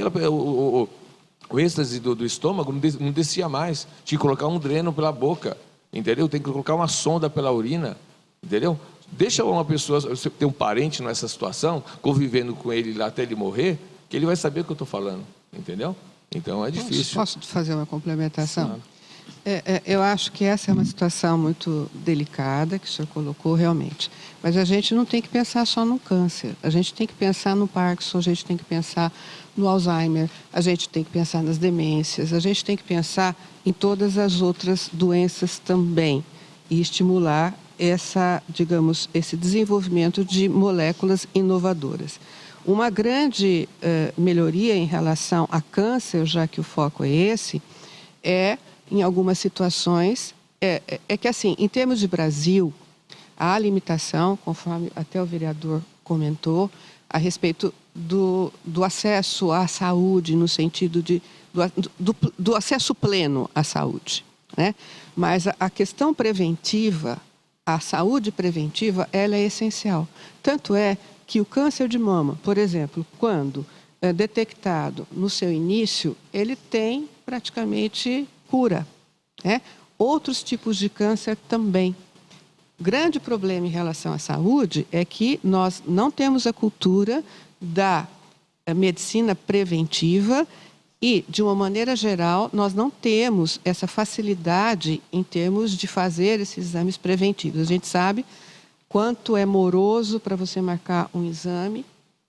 o êxtase do estômago não descia mais. Tinha que colocar um dreno pela boca, entendeu? Tem que colocar uma sonda pela urina, entendeu? Deixa uma pessoa, você tem um parente nessa situação, convivendo com ele lá até ele morrer, que ele vai saber o que eu estou falando, entendeu? Então é difícil. Posso fazer uma complementação? Eu acho que essa é uma situação muito delicada que o senhor colocou realmente. Mas a gente não tem que pensar só no câncer. A gente tem que pensar no Parkinson, a gente tem que pensar no Alzheimer, a gente tem que pensar nas demências, a gente tem que pensar em todas as outras doenças também e estimular esse desenvolvimento de moléculas inovadoras. Uma grande melhoria em relação a câncer, já que o foco é esse, em algumas situações, que assim, em termos de Brasil, há limitação, conforme até o vereador comentou, a respeito do acesso à saúde, no sentido do acesso pleno à saúde, né? Mas a questão preventiva, a saúde preventiva, ela é essencial. Tanto é que o câncer de mama, por exemplo, quando é detectado no seu início, ele tem praticamente cura, né? Outros tipos de câncer também. O grande problema em relação à saúde é que nós não temos a cultura da medicina preventiva e, de uma maneira geral, nós não temos essa facilidade em termos de fazer esses exames preventivos. A gente sabe quanto é moroso para você marcar um exame,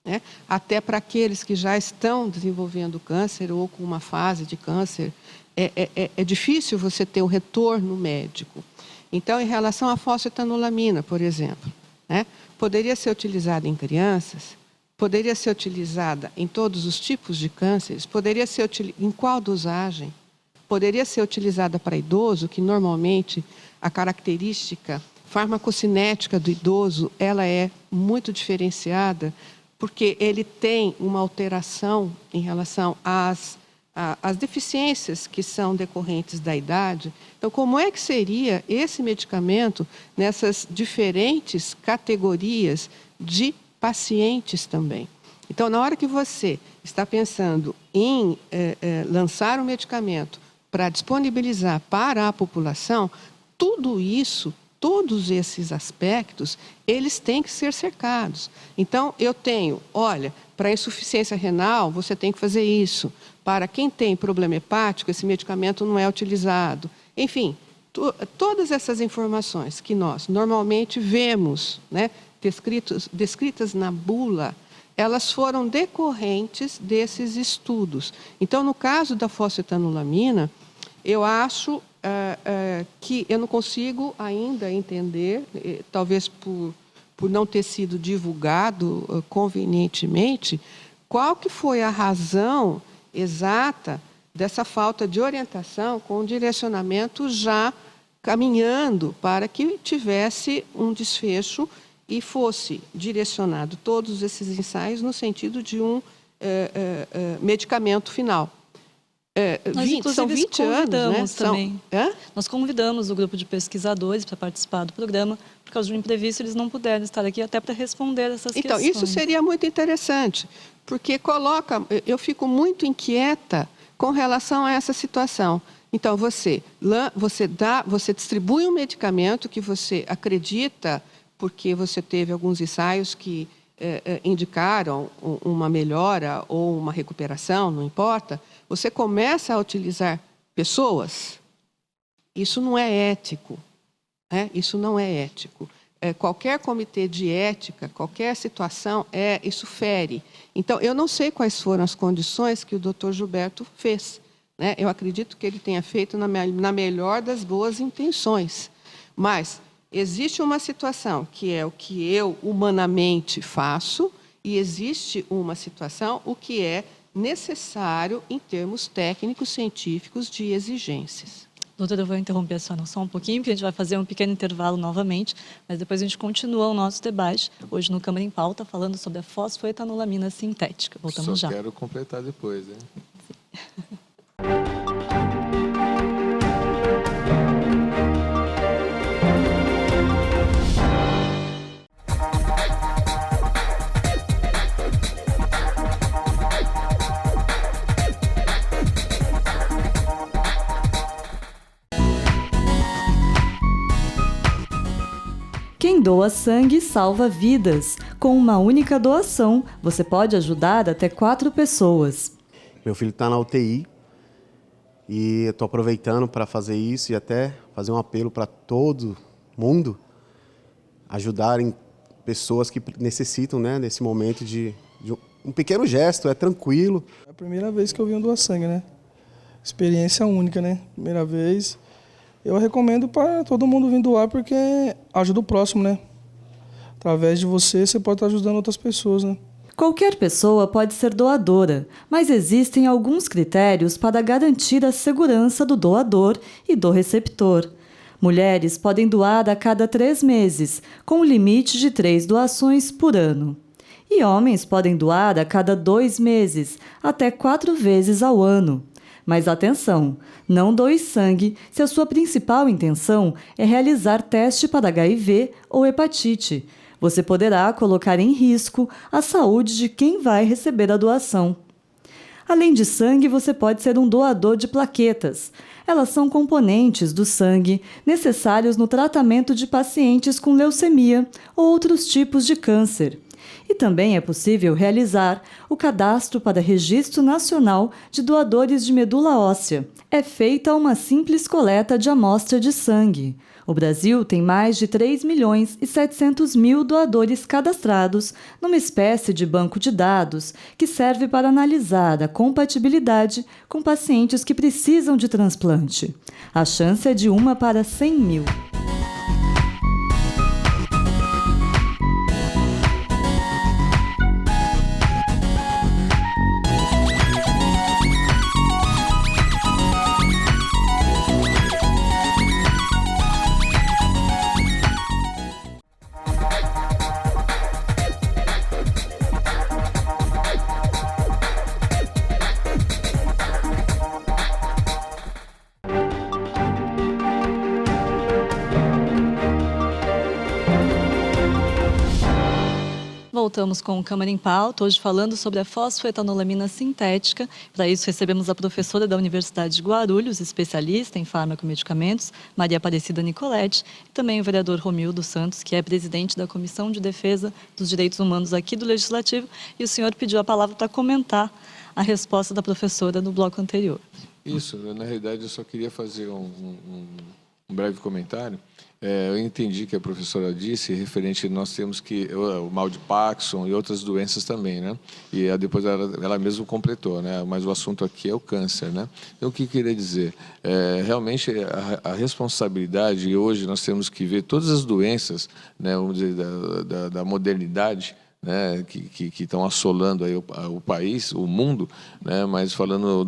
né? Até para aqueles que já estão desenvolvendo câncer ou com uma fase de câncer, é difícil você ter um retorno médico. Então, em relação à fosfetanolamina, por exemplo, né? Poderia ser utilizada em crianças, poderia ser utilizada em todos os tipos de cânceres, poderia ser em qual dosagem? Poderia ser utilizada para idoso, que normalmente a característica farmacocinética do idoso, ela é muito diferenciada, porque ele tem uma alteração em relação às deficiências que são decorrentes da idade. Então, como é que seria esse medicamento nessas diferentes categorias de pacientes também? Então, na hora que você está pensando em lançar um medicamento para disponibilizar para a população, tudo isso, todos esses aspectos, eles têm que ser cercados. Então, eu tenho, olha, para insuficiência renal, você tem que fazer isso. Para quem tem problema hepático, esse medicamento não é utilizado. Enfim, todas essas informações que nós normalmente vemos, né, descritas na bula, elas foram decorrentes desses estudos. Então, no caso da fosfetanolamina, eu acho que eu não consigo ainda entender, talvez por não ter sido divulgado convenientemente, qual que foi a razão exata dessa falta de orientação com o direcionamento já caminhando para que tivesse um desfecho e fosse direcionado todos esses ensaios no sentido de um medicamento final. São 20 anos, né? Também. Nós convidamos o grupo de pesquisadores para participar do programa. Por causa de um imprevisto, eles não puderam estar aqui até para responder essas questões. Então, isso seria muito interessante, porque eu fico muito inquieta com relação a essa situação. Então, você distribui um medicamento que você acredita, porque você teve alguns ensaios que indicaram uma melhora ou uma recuperação, não importa, você começa a utilizar pessoas, isso não é ético. Isso não é ético. Qualquer comitê de ética, qualquer situação, isso fere. Então, eu não sei quais foram as condições que o doutor Gilberto fez. Eu acredito que ele tenha feito na melhor das boas intenções. Mas existe uma situação que é o que eu humanamente faço e existe uma situação o que é necessário em termos técnicos, científicos, de exigências. Doutora, eu vou interromper a senhora só um pouquinho, porque a gente vai fazer um pequeno intervalo novamente, mas depois a gente continua o nosso debate, hoje no Câmara em Pauta, falando sobre a fosfoetanolamina sintética. Voltamos já. Só quero completar depois, hein? Quem doa sangue salva vidas. Com uma única doação, você pode ajudar até 4 pessoas. Meu filho está na UTI e estou aproveitando para fazer isso e até fazer um apelo para todo mundo ajudarem pessoas que necessitam, né, nesse momento de um pequeno gesto, é tranquilo. É a primeira vez que eu vim doar sangue, né? Experiência única, né? Primeira vez. Eu recomendo para todo mundo vir doar porque ajuda o próximo, né? Através de você pode estar ajudando outras pessoas, né? Qualquer pessoa pode ser doadora, mas existem alguns critérios para garantir a segurança do doador e do receptor. Mulheres podem doar a cada 3 meses, com o limite de 3 doações por ano. E homens podem doar a cada 2 meses, até 4 vezes ao ano. Mas atenção, não doe sangue se a sua principal intenção é realizar teste para HIV ou hepatite. Você poderá colocar em risco a saúde de quem vai receber a doação. Além de sangue, você pode ser um doador de plaquetas. Elas são componentes do sangue necessários no tratamento de pacientes com leucemia ou outros tipos de câncer. E também é possível realizar o cadastro para Registro Nacional de Doadores de Medula Óssea. É feita uma simples coleta de amostra de sangue. O Brasil tem mais de 3.700.000 doadores cadastrados numa espécie de banco de dados que serve para analisar a compatibilidade com pacientes que precisam de transplante. A chance é de 1 para 100.000. Voltamos com o Câmara em Pauta, hoje falando sobre a fosfoetanolamina sintética. Para isso, recebemos a professora da Universidade de Guarulhos, especialista em fármaco e medicamentos, Maria Aparecida Nicoletti, e também o vereador Romildo Santos, que é presidente da Comissão de Defesa dos Direitos Humanos aqui do Legislativo, e o senhor pediu a palavra para comentar a resposta da professora no bloco anterior. Isso, na realidade eu só queria fazer um breve comentário. Eu entendi que a professora disse, referente, nós temos que o mal de Parkinson e outras doenças também, né? E depois ela mesma completou, né? Mas o assunto aqui é o câncer, né? Então, o que eu queria dizer? Realmente, a responsabilidade, e hoje nós temos que ver todas as doenças, né, vamos dizer, da modernidade, né, que estão assolando aí o país, o mundo, né, mas falando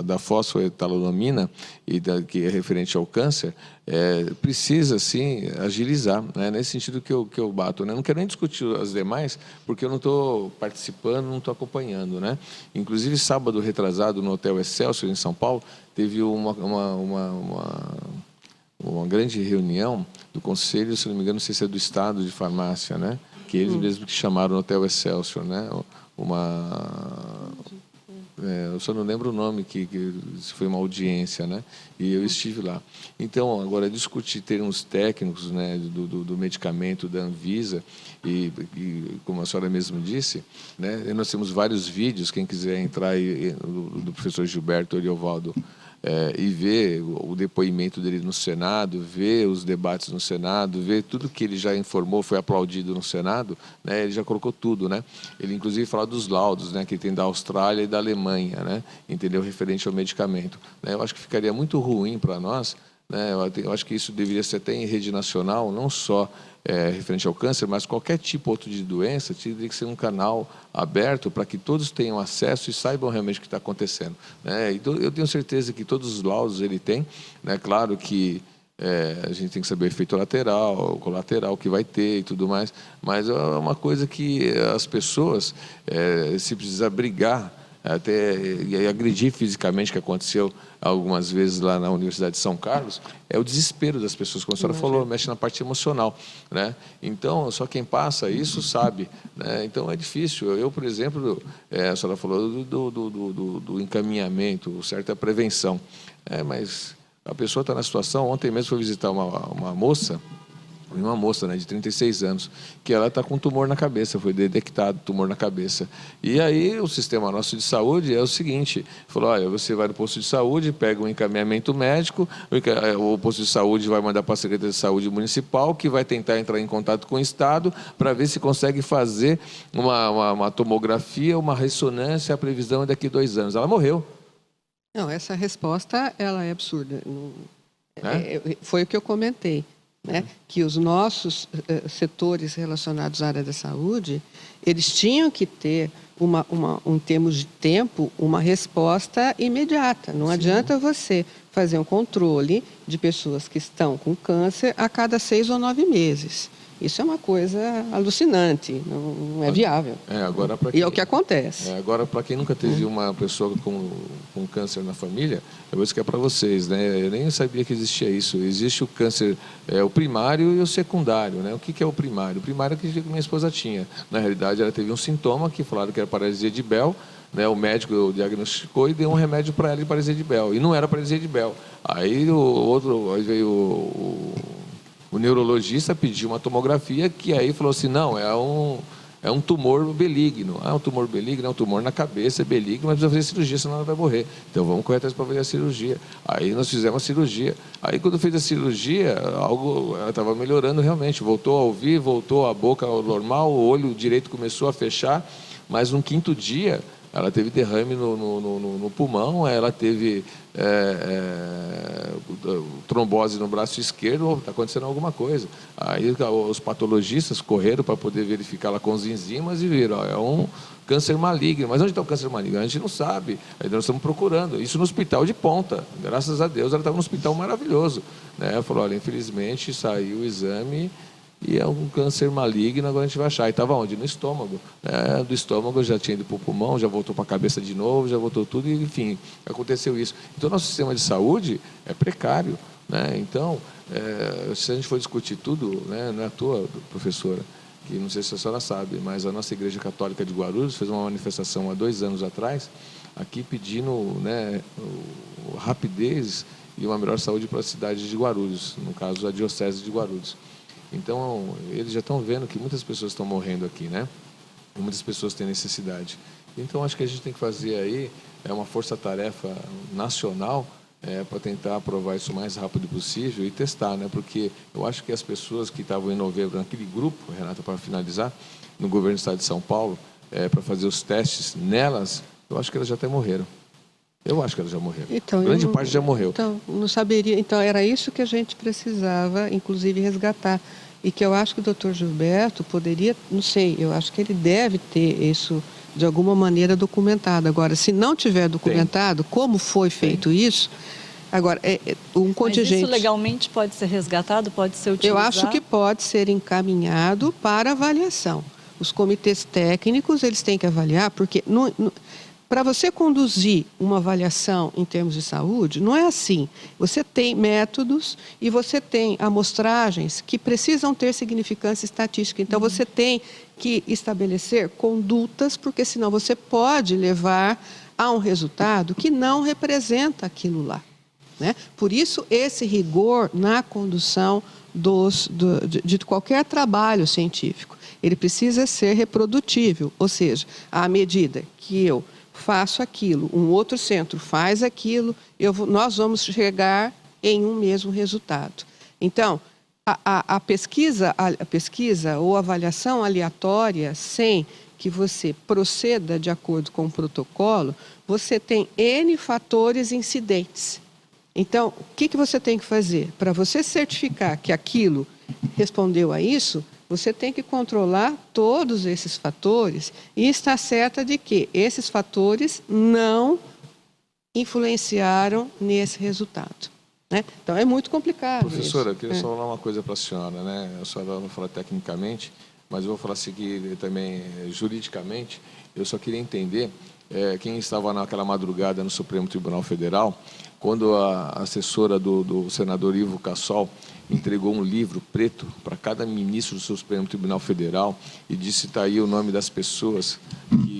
da fosfoetanolamina, que é referente ao câncer, precisa, sim, agilizar, né, nesse sentido que eu bato. Né? Não quero nem discutir as demais, porque eu não estou participando, não estou acompanhando. Né? Inclusive, sábado retrasado, no Hotel Excelsior, em São Paulo, teve uma grande reunião do Conselho, se não me engano, não sei se é do Estado de Farmácia, né? Que eles mesmos que chamaram no Hotel Excelsior, né? Eu só não lembro o nome, que foi uma audiência, né? E eu estive lá. Então, agora, discutir termos técnicos, né, do medicamento da Anvisa, e como a senhora mesmo disse, né, nós temos vários vídeos, quem quiser entrar aí, do professor Gilberto Oriovaldo, e ver o depoimento dele no Senado, ver os debates no Senado, ver tudo que ele já informou, foi aplaudido no Senado, né, ele já colocou tudo, né? Ele, inclusive, fala dos laudos, né, que tem da Austrália e da Alemanha, né, entendeu? Referente ao medicamento. Né? Eu acho que ficaria muito ruim para nós, né? Eu acho que isso deveria ser até em rede nacional, não só referente ao câncer, mas qualquer tipo outro de doença, teria que ser um canal aberto para que todos tenham acesso e saibam realmente o que está acontecendo. Né? Então, eu tenho certeza que todos os laudos ele tem, né? Claro que a gente tem que saber o efeito lateral, colateral que vai ter e tudo mais, mas é uma coisa que as pessoas, se precisar brigar, até e agredir fisicamente, que aconteceu algumas vezes lá na Universidade de São Carlos, é o desespero das pessoas, como a senhora falou, mexe na parte emocional, né? Então, só quem passa isso sabe, né? Então, é difícil. Eu, por exemplo, a senhora falou do encaminhamento, certa prevenção, mas a pessoa está na situação. Ontem mesmo foi visitar uma moça, né, de 36 anos, que ela está com tumor na cabeça, foi detectado tumor na cabeça. E aí o sistema nosso de saúde é o seguinte, falou, olha, você vai no posto de saúde, pega um encaminhamento médico, o posto de saúde vai mandar para a Secretaria de Saúde Municipal, que vai tentar entrar em contato com o Estado para ver se consegue fazer uma tomografia, uma ressonância, a previsão é daqui a 2 anos. Ela morreu. Não, essa resposta ela é absurda. Foi o que eu comentei. Né, que os nossos setores relacionados à área da saúde, eles tinham que ter, em termos de tempo, uma resposta imediata. Não adianta você fazer um controle de pessoas que estão com câncer a cada 6 ou 9 meses. Isso é uma coisa alucinante, não é viável. Agora, e é o que acontece. Agora, para quem nunca teve uma pessoa com câncer na família, eu vou explicar para vocês, né? Eu nem sabia que existia isso. Existe o câncer, o primário e o secundário, né? O que é o primário? O primário é o que minha esposa tinha. Na realidade, ela teve um sintoma que falaram que era paralisia de Bell, né? O médico diagnosticou e deu um remédio para ela de paralisia de Bell. E não era paralisia de Bell. Aí aí veio o neurologista pediu uma tomografia, que aí falou assim, não, é um tumor benigno. Um tumor benigno, é um tumor na cabeça, é benigno, mas precisa fazer cirurgia, senão ela vai morrer. Então vamos correr atrás para fazer a cirurgia. Aí nós fizemos a cirurgia. Aí quando fez a cirurgia, ela estava melhorando realmente, voltou a ouvir, voltou a boca ao normal, o olho direito começou a fechar, mas no 5º dia ela teve derrame no pulmão, ela teve trombose no braço esquerdo, está acontecendo alguma coisa. Aí os patologistas correram para poder verificar lá com os enzimas e viram, é um câncer maligno. Mas onde está o câncer maligno? A gente não sabe, aí nós estamos procurando. Isso no hospital de ponta, graças a Deus ela estava num hospital maravilhoso. Né? Falou, olha, infelizmente saiu o exame e é um câncer maligno, agora a gente vai achar. E estava onde? No estômago. Do estômago já tinha ido para o pulmão, já voltou para a cabeça de novo, já voltou tudo, e enfim, aconteceu isso. Então, nosso sistema de saúde é precário. Né? Então, se a gente for discutir tudo, né, não é à toa, professora, que não sei se a senhora sabe, mas a nossa Igreja Católica de Guarulhos fez uma manifestação há 2 anos atrás, aqui pedindo, né, rapidez e uma melhor saúde para a cidade de Guarulhos, no caso, a Diocese de Guarulhos. Então, eles já estão vendo que muitas pessoas estão morrendo aqui, né? E muitas pessoas têm necessidade. Então, acho que a gente tem que fazer aí uma força-tarefa nacional para tentar aprovar isso o mais rápido possível e testar, né? Porque eu acho que as pessoas que estavam em novembro, naquele grupo, Renata, para finalizar, no governo do Estado de São Paulo, para fazer os testes nelas, eu acho que elas já até morreram. Eu acho que elas já morreram. Então, grande parte já morreu. Então, não saberia. Então, era isso que a gente precisava, inclusive, resgatar. E que eu acho que o doutor Gilberto poderia, não sei, eu acho que ele deve ter isso de alguma maneira documentado. Agora, se não tiver documentado, como foi feito isso, agora, um contingente... Mas isso legalmente pode ser resgatado, pode ser utilizado? Eu acho que pode ser encaminhado para avaliação. Os comitês técnicos, eles têm que avaliar, porque... Para você conduzir uma avaliação em termos de saúde, não é assim. Você tem métodos e você tem amostragens que precisam ter significância estatística. Então, você tem que estabelecer condutas, porque senão você pode levar há um resultado que não representa aquilo lá, né? Por isso, esse rigor na condução de qualquer trabalho científico. Ele precisa ser reprodutível, ou seja, à medida que eu faço aquilo, um outro centro faz aquilo, nós vamos chegar em um mesmo resultado. Então, a pesquisa ou avaliação aleatória, sem que você proceda de acordo com o protocolo, você tem N fatores incidentes. Então, o que você tem que fazer? Para você certificar que aquilo respondeu a isso, você tem que controlar todos esses fatores e estar certa de que esses fatores não influenciaram nesse resultado, né? Então, é muito complicado. Professora, eu isso. queria só falar uma coisa para a senhora, né? A senhora vai falar tecnicamente, mas eu vou falar seguir também juridicamente. Eu só queria entender, quem estava naquela madrugada no Supremo Tribunal Federal, quando a assessora do senador Ivo Cassol entregou um livro preto para cada ministro do Supremo Tribunal Federal e disse: está aí o nome das pessoas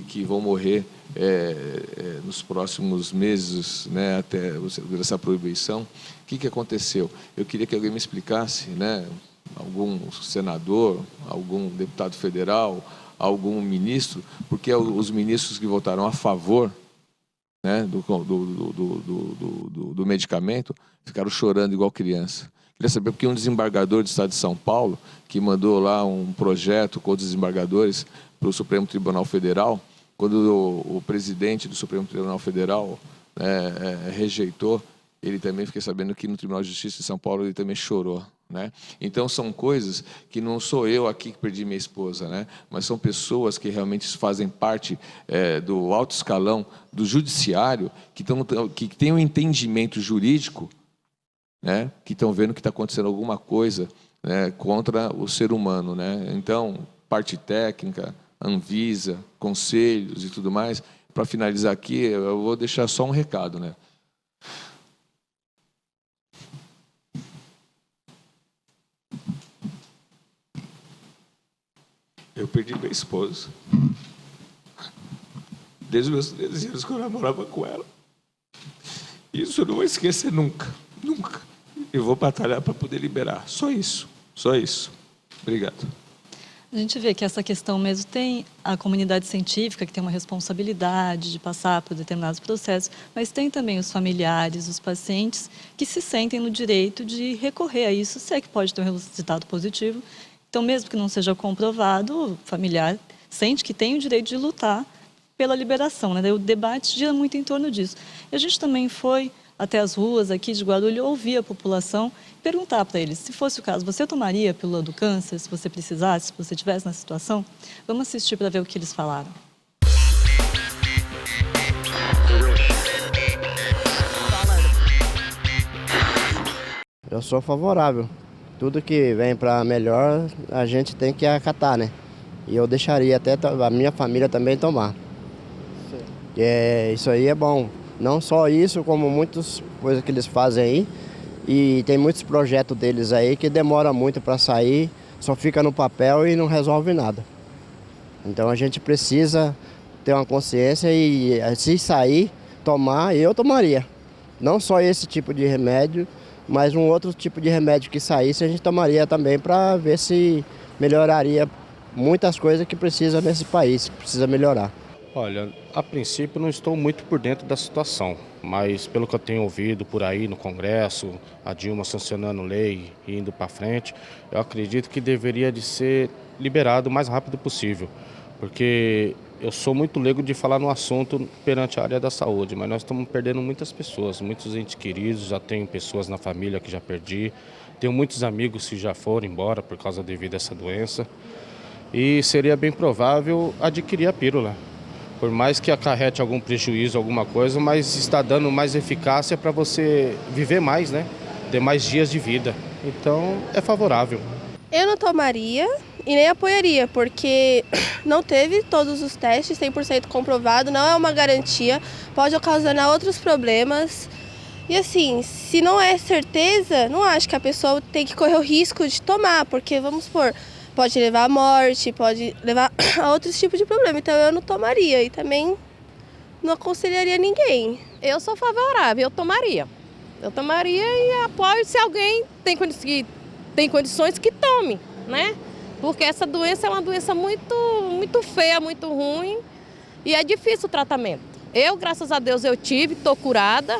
que vão morrer nos próximos meses, né, até essa proibição. O que aconteceu? Eu queria que alguém me explicasse, né, algum senador, algum deputado federal, algum ministro, porque os ministros que votaram a favor, né, do medicamento ficaram chorando igual criança. Queria saber porque um desembargador do Estado de São Paulo, que mandou lá um projeto com os desembargadores para o Supremo Tribunal Federal, quando o presidente do Supremo Tribunal Federal rejeitou, ele também, fiquei sabendo que no Tribunal de Justiça de São Paulo ele também chorou, né? Então são coisas que não sou eu aqui que perdi minha esposa, né? Mas são pessoas que realmente fazem parte do alto escalão do judiciário, que têm um entendimento jurídico, né? Que estão vendo que está acontecendo alguma coisa, né, contra o ser humano, né? Então, parte técnica, Anvisa, conselhos e tudo mais. Para finalizar aqui, eu vou deixar só um recado, né? Eu perdi minha esposa desde os meus 13 anos que eu namorava com ela. Isso eu não vou esquecer nunca, nunca. Eu vou batalhar para poder liberar. Só isso, só isso. Obrigado. A gente vê que essa questão mesmo tem a comunidade científica, que tem uma responsabilidade de passar por determinados processos, mas tem também os familiares, os pacientes, que se sentem no direito de recorrer a isso, se é que pode ter um resultado positivo. Então, mesmo que não seja comprovado, o familiar sente que tem o direito de lutar pela liberação, né? O debate gira muito em torno disso. E a gente também foi até as ruas aqui de Guarulhos, ouvir a população, perguntar para eles, se fosse o caso, você tomaria a pílula do câncer, se você precisasse, se você estivesse na situação? Vamos assistir para ver o que eles falaram. Eu sou favorável. Tudo que vem para melhor, a gente tem que acatar, né? E eu deixaria até a minha família também tomar. Isso aí é bom. Não só isso, como muitas coisas que eles fazem aí. E tem muitos projetos deles aí que demora muito para sair, só fica no papel e não resolve nada. Então a gente precisa ter uma consciência e, se sair, tomar, eu tomaria. Não só esse tipo de remédio, mas um outro tipo de remédio que saísse, a gente tomaria também para ver se melhoraria muitas coisas que precisa nesse país, que precisa melhorar. Olha, a princípio não estou muito por dentro da situação, mas pelo que eu tenho ouvido por aí no Congresso, a Dilma sancionando lei e indo para frente, eu acredito que deveria de ser liberado o mais rápido possível, porque eu sou muito leigo de falar no assunto perante a área da saúde, mas nós estamos perdendo muitas pessoas, muitos entes queridos, já tenho pessoas na família que já perdi, tenho muitos amigos que já foram embora por causa devido a essa doença, e seria bem provável adquirir a pílula. Por mais que acarrete algum prejuízo, alguma coisa, mas está dando mais eficácia para você viver mais, né? Ter mais dias de vida. Então, é favorável. Eu não tomaria e nem apoiaria, porque não teve todos os testes 100% comprovado, não é uma garantia, pode ocasionar outros problemas. E assim, se não é certeza, não acho que a pessoa tem que correr o risco de tomar, porque, vamos supor, pode levar à morte, pode levar a outros tipos de problema. Então eu não tomaria e também não aconselharia ninguém. Eu sou favorável, eu tomaria. Eu tomaria e apoio se alguém tem condições que tome, né? Porque essa doença é uma doença muito feia, muito ruim e é difícil o tratamento. Eu, graças a Deus, eu tive, estou curada,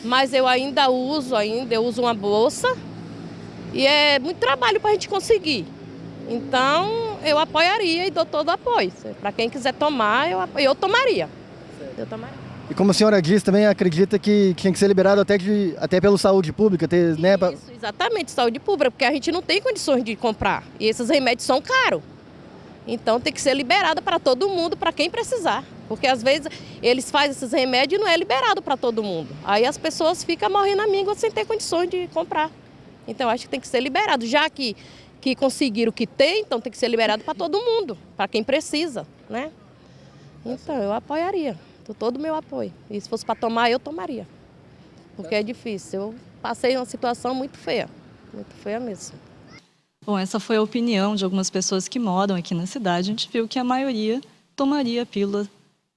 mas eu ainda uso uma bolsa e é muito trabalho para a gente conseguir. Então, eu apoiaria e dou todo o apoio. Para quem quiser tomar, eu tomaria. Eu tomaria. E como a senhora disse, também acredita que tinha que ser liberado até pela saúde pública, né? Isso, exatamente, saúde pública, porque a gente não tem condições de comprar. E esses remédios são caros. Então tem que ser liberado para todo mundo, para quem precisar. Porque às vezes eles fazem esses remédios e não é liberado para todo mundo. Aí as pessoas ficam morrendo à míngua sem ter condições de comprar. Então acho que tem que ser liberado. Já que conseguiram o que tem, então tem que ser liberado para todo mundo, para quem precisa, né? Então eu apoiaria. Todo o meu apoio. E se fosse para tomar, eu tomaria. Porque é difícil. Eu passei uma situação muito feia mesmo. Bom, essa foi a opinião de algumas pessoas que moram aqui na cidade. A gente viu que a maioria tomaria a pílula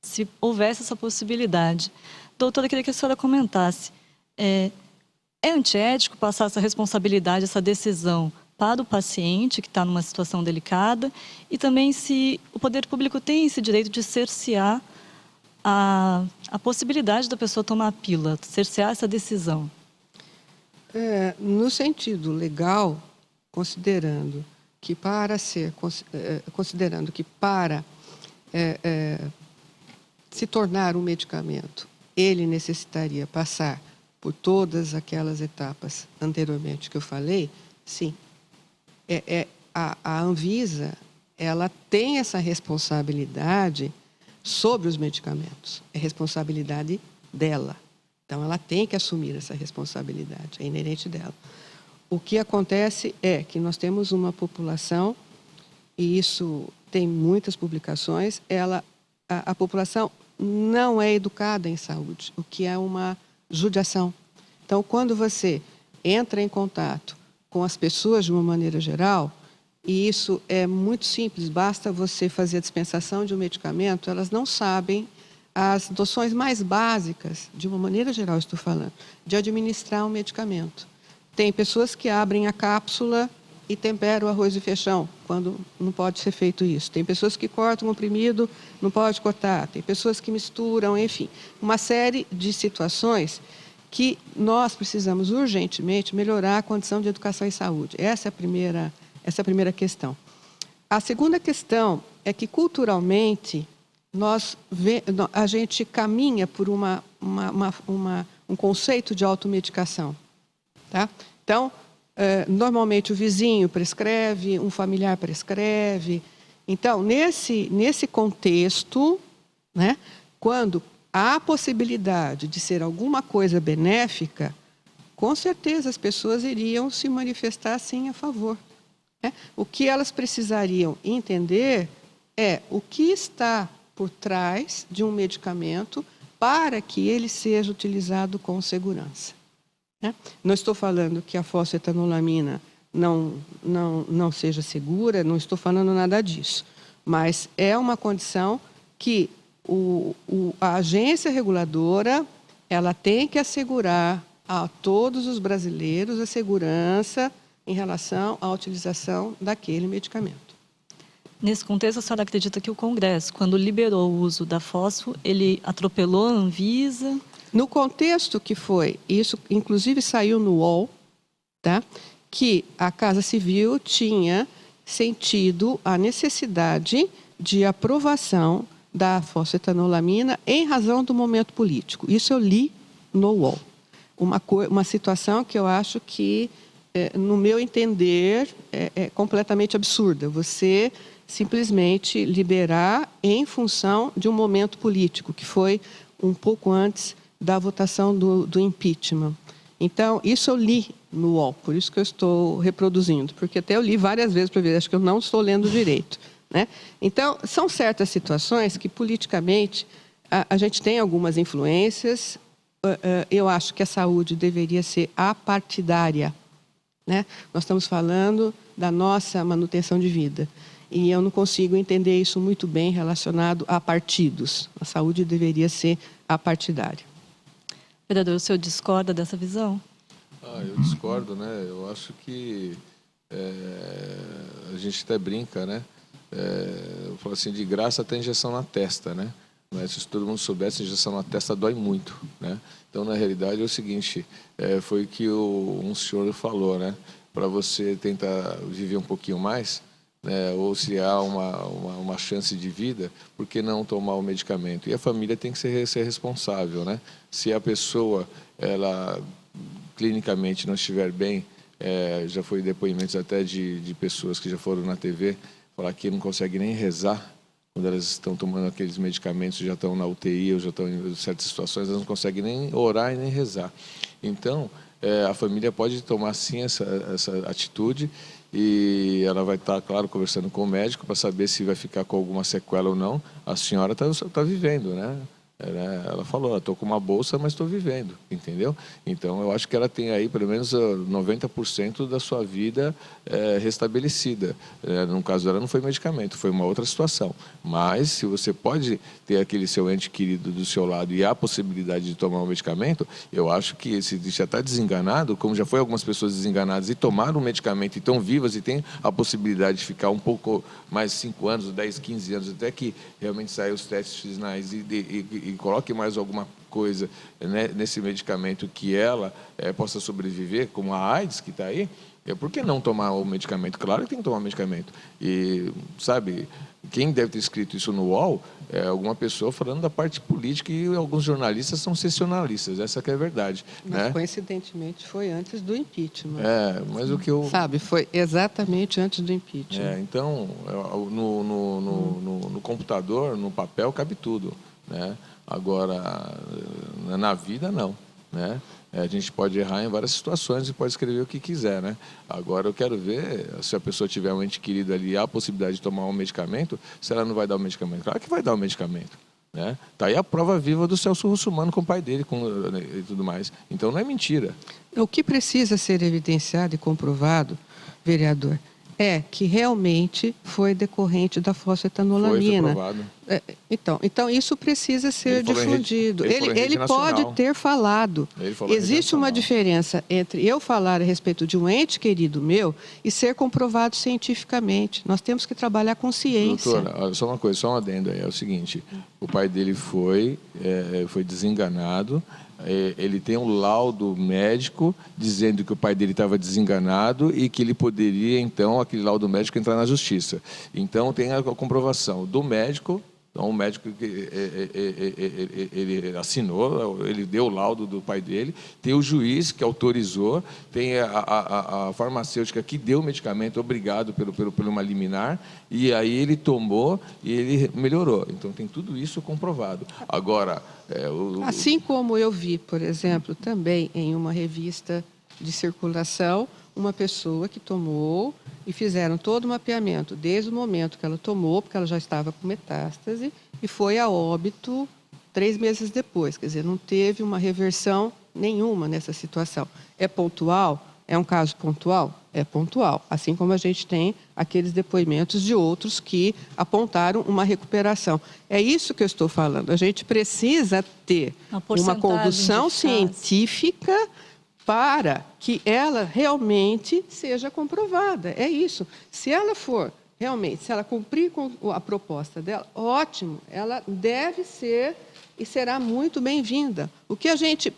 se houvesse essa possibilidade. Doutora, eu queria que a senhora comentasse. É antiético passar essa responsabilidade, essa decisão para o paciente que está numa situação delicada e também se o poder público tem esse direito de cercear a possibilidade da pessoa tomar a pílula, cercear essa decisão? No sentido legal, considerando que para se tornar um medicamento, ele necessitaria passar por todas aquelas etapas anteriormente que eu falei, sim. A Anvisa, ela tem essa responsabilidade sobre os medicamentos. É responsabilidade dela. Então, ela tem que assumir essa responsabilidade, é inerente dela. O que acontece é que nós temos uma população, e isso tem muitas publicações, a população não é educada em saúde, o que é uma judiação. Então, quando você entra em contato com as pessoas de uma maneira geral, e isso é muito simples, basta você fazer a dispensação de um medicamento, elas não sabem as noções mais básicas, de uma maneira geral estou falando, de administrar um medicamento. Tem pessoas que abrem a cápsula e temperam o arroz e feijão, quando não pode ser feito isso. Tem pessoas que cortam o comprimido, não pode cortar. Tem pessoas que misturam, enfim. Uma série de situações que nós precisamos urgentemente melhorar a condição de educação e saúde. Essa é a primeira questão. A segunda questão é que, culturalmente, a gente caminha por um conceito de automedicação. Tá? Então, normalmente o vizinho prescreve, um familiar prescreve. Então, nesse contexto, né, quando há a possibilidade de ser alguma coisa benéfica, com certeza as pessoas iriam se manifestar sim a favor. O que elas precisariam entender é o que está por trás de um medicamento para que ele seja utilizado com segurança. Não estou falando que a fosfetanolamina não seja segura, não estou falando nada disso, mas é uma condição que a agência reguladora ela tem que assegurar a todos os brasileiros a segurança em relação à utilização daquele medicamento. Nesse contexto, a senhora acredita que o Congresso, quando liberou o uso da fosfo, ele atropelou a Anvisa? No contexto que foi, isso inclusive saiu no UOL, tá? Que a Casa Civil tinha sentido a necessidade de aprovação da fosfetanolamina em razão do momento político. Isso eu li no UOL. Uma situação que eu acho que, no meu entender, é completamente absurda. Você simplesmente liberar em função de um momento político, que foi um pouco antes da votação do impeachment. Então, isso eu li no UOL, por isso que eu estou reproduzindo, porque até eu li várias vezes para ver, acho que eu não estou lendo direito. Né? Então, são certas situações que, politicamente, a gente tem algumas influências. Eu acho que a saúde deveria ser apartidária. Né? Nós estamos falando da nossa manutenção de vida. E eu não consigo entender isso muito bem relacionado a partidos. A saúde deveria ser apartidária. Vereador, o senhor discorda dessa visão? Eu discordo, né? Eu acho que a gente até brinca, né? Eu falo assim, de graça até injeção na testa, né? Mas se todo mundo soubesse, a injeção na testa dói muito, né? Então, na realidade, é o seguinte, foi o que um senhor falou, né? Para você tentar viver um pouquinho mais, né? Ou se há uma chance de vida, por que não tomar o medicamento? E a família tem que ser responsável, né? Se a pessoa, ela clinicamente não estiver bem, já foi depoimentos até de pessoas que já foram na TV, falar que não consegue nem rezar, quando elas estão tomando aqueles medicamentos, já estão na UTI ou já estão em certas situações, elas não conseguem nem orar e nem rezar. Então, a família pode tomar, sim, essa atitude e ela vai estar, claro, conversando com o médico para saber se vai ficar com alguma sequela ou não. A senhora está vivendo, né? Ela falou, estou com uma bolsa, mas estou vivendo, entendeu? Então, eu acho que ela tem aí pelo menos 90% da sua vida restabelecida. No caso dela, não foi medicamento, foi uma outra situação. Mas, se você pode ter aquele seu ente querido do seu lado e há a possibilidade de tomar um medicamento, eu acho que se já está desenganado, como já foi algumas pessoas desenganadas e tomaram um medicamento e estão vivas e têm a possibilidade de ficar um pouco mais 5 anos, 10, 15 anos, até que realmente saiam os testes finais e coloque mais alguma coisa, né, nesse medicamento que ela possa sobreviver, como a AIDS que está aí, por que não tomar o medicamento? Claro que tem que tomar o medicamento. E, sabe, quem deve ter escrito isso no UOL é alguma pessoa falando da parte política e alguns jornalistas são sensacionalistas, essa que é a verdade. Mas, né? Coincidentemente, foi antes do impeachment. Mas o que eu... Sabe, foi exatamente antes do impeachment. Então, no computador, no papel, cabe tudo, né? Agora, na vida, não, né? A gente pode errar em várias situações e pode escrever o que quiser, né? Agora, eu quero ver se a pessoa tiver um ente querido ali e há a possibilidade de tomar um medicamento, se ela não vai dar o medicamento. Claro que vai dar o medicamento, né? Tá aí a prova viva do Celso Russomano com o pai dele e tudo mais. Então, não é mentira. O que precisa ser evidenciado e comprovado, vereador, é que realmente foi decorrente da fosfetanolamina. Foi provado. Então, isso precisa ser difundido. Ele nacional. pode ter falado. Existe uma diferença entre eu falar a respeito de um ente querido meu e ser comprovado cientificamente. Nós temos que trabalhar com ciência. Doutora, olha, só uma coisa, só um adendo aí. É o seguinte, o pai dele foi desenganado. Ele tem um laudo médico dizendo que o pai dele estava desenganado e que ele poderia, então, aquele laudo médico entrar na justiça. Então, tem a comprovação do médico. Então, o médico, ele assinou, ele deu o laudo do pai dele, tem o juiz que autorizou, tem a farmacêutica que deu o medicamento, obrigado por uma liminar, e aí ele tomou e ele melhorou. Então, tem tudo isso comprovado. Agora... Assim como eu vi, por exemplo, também em uma revista de circulação, uma pessoa que tomou e fizeram todo o mapeamento desde o momento que ela tomou, porque ela já estava com metástase, e foi a óbito 3 meses depois. Quer dizer, não teve uma reversão nenhuma nessa situação. É pontual? É um caso pontual? É pontual. Assim como a gente tem aqueles depoimentos de outros que apontaram uma recuperação. É isso que eu estou falando. A gente precisa ter uma condução científica para que ela realmente seja comprovada. É isso. Se ela for realmente, se ela cumprir com a proposta dela, ótimo, ela deve ser e será muito bem-vinda. O que a gente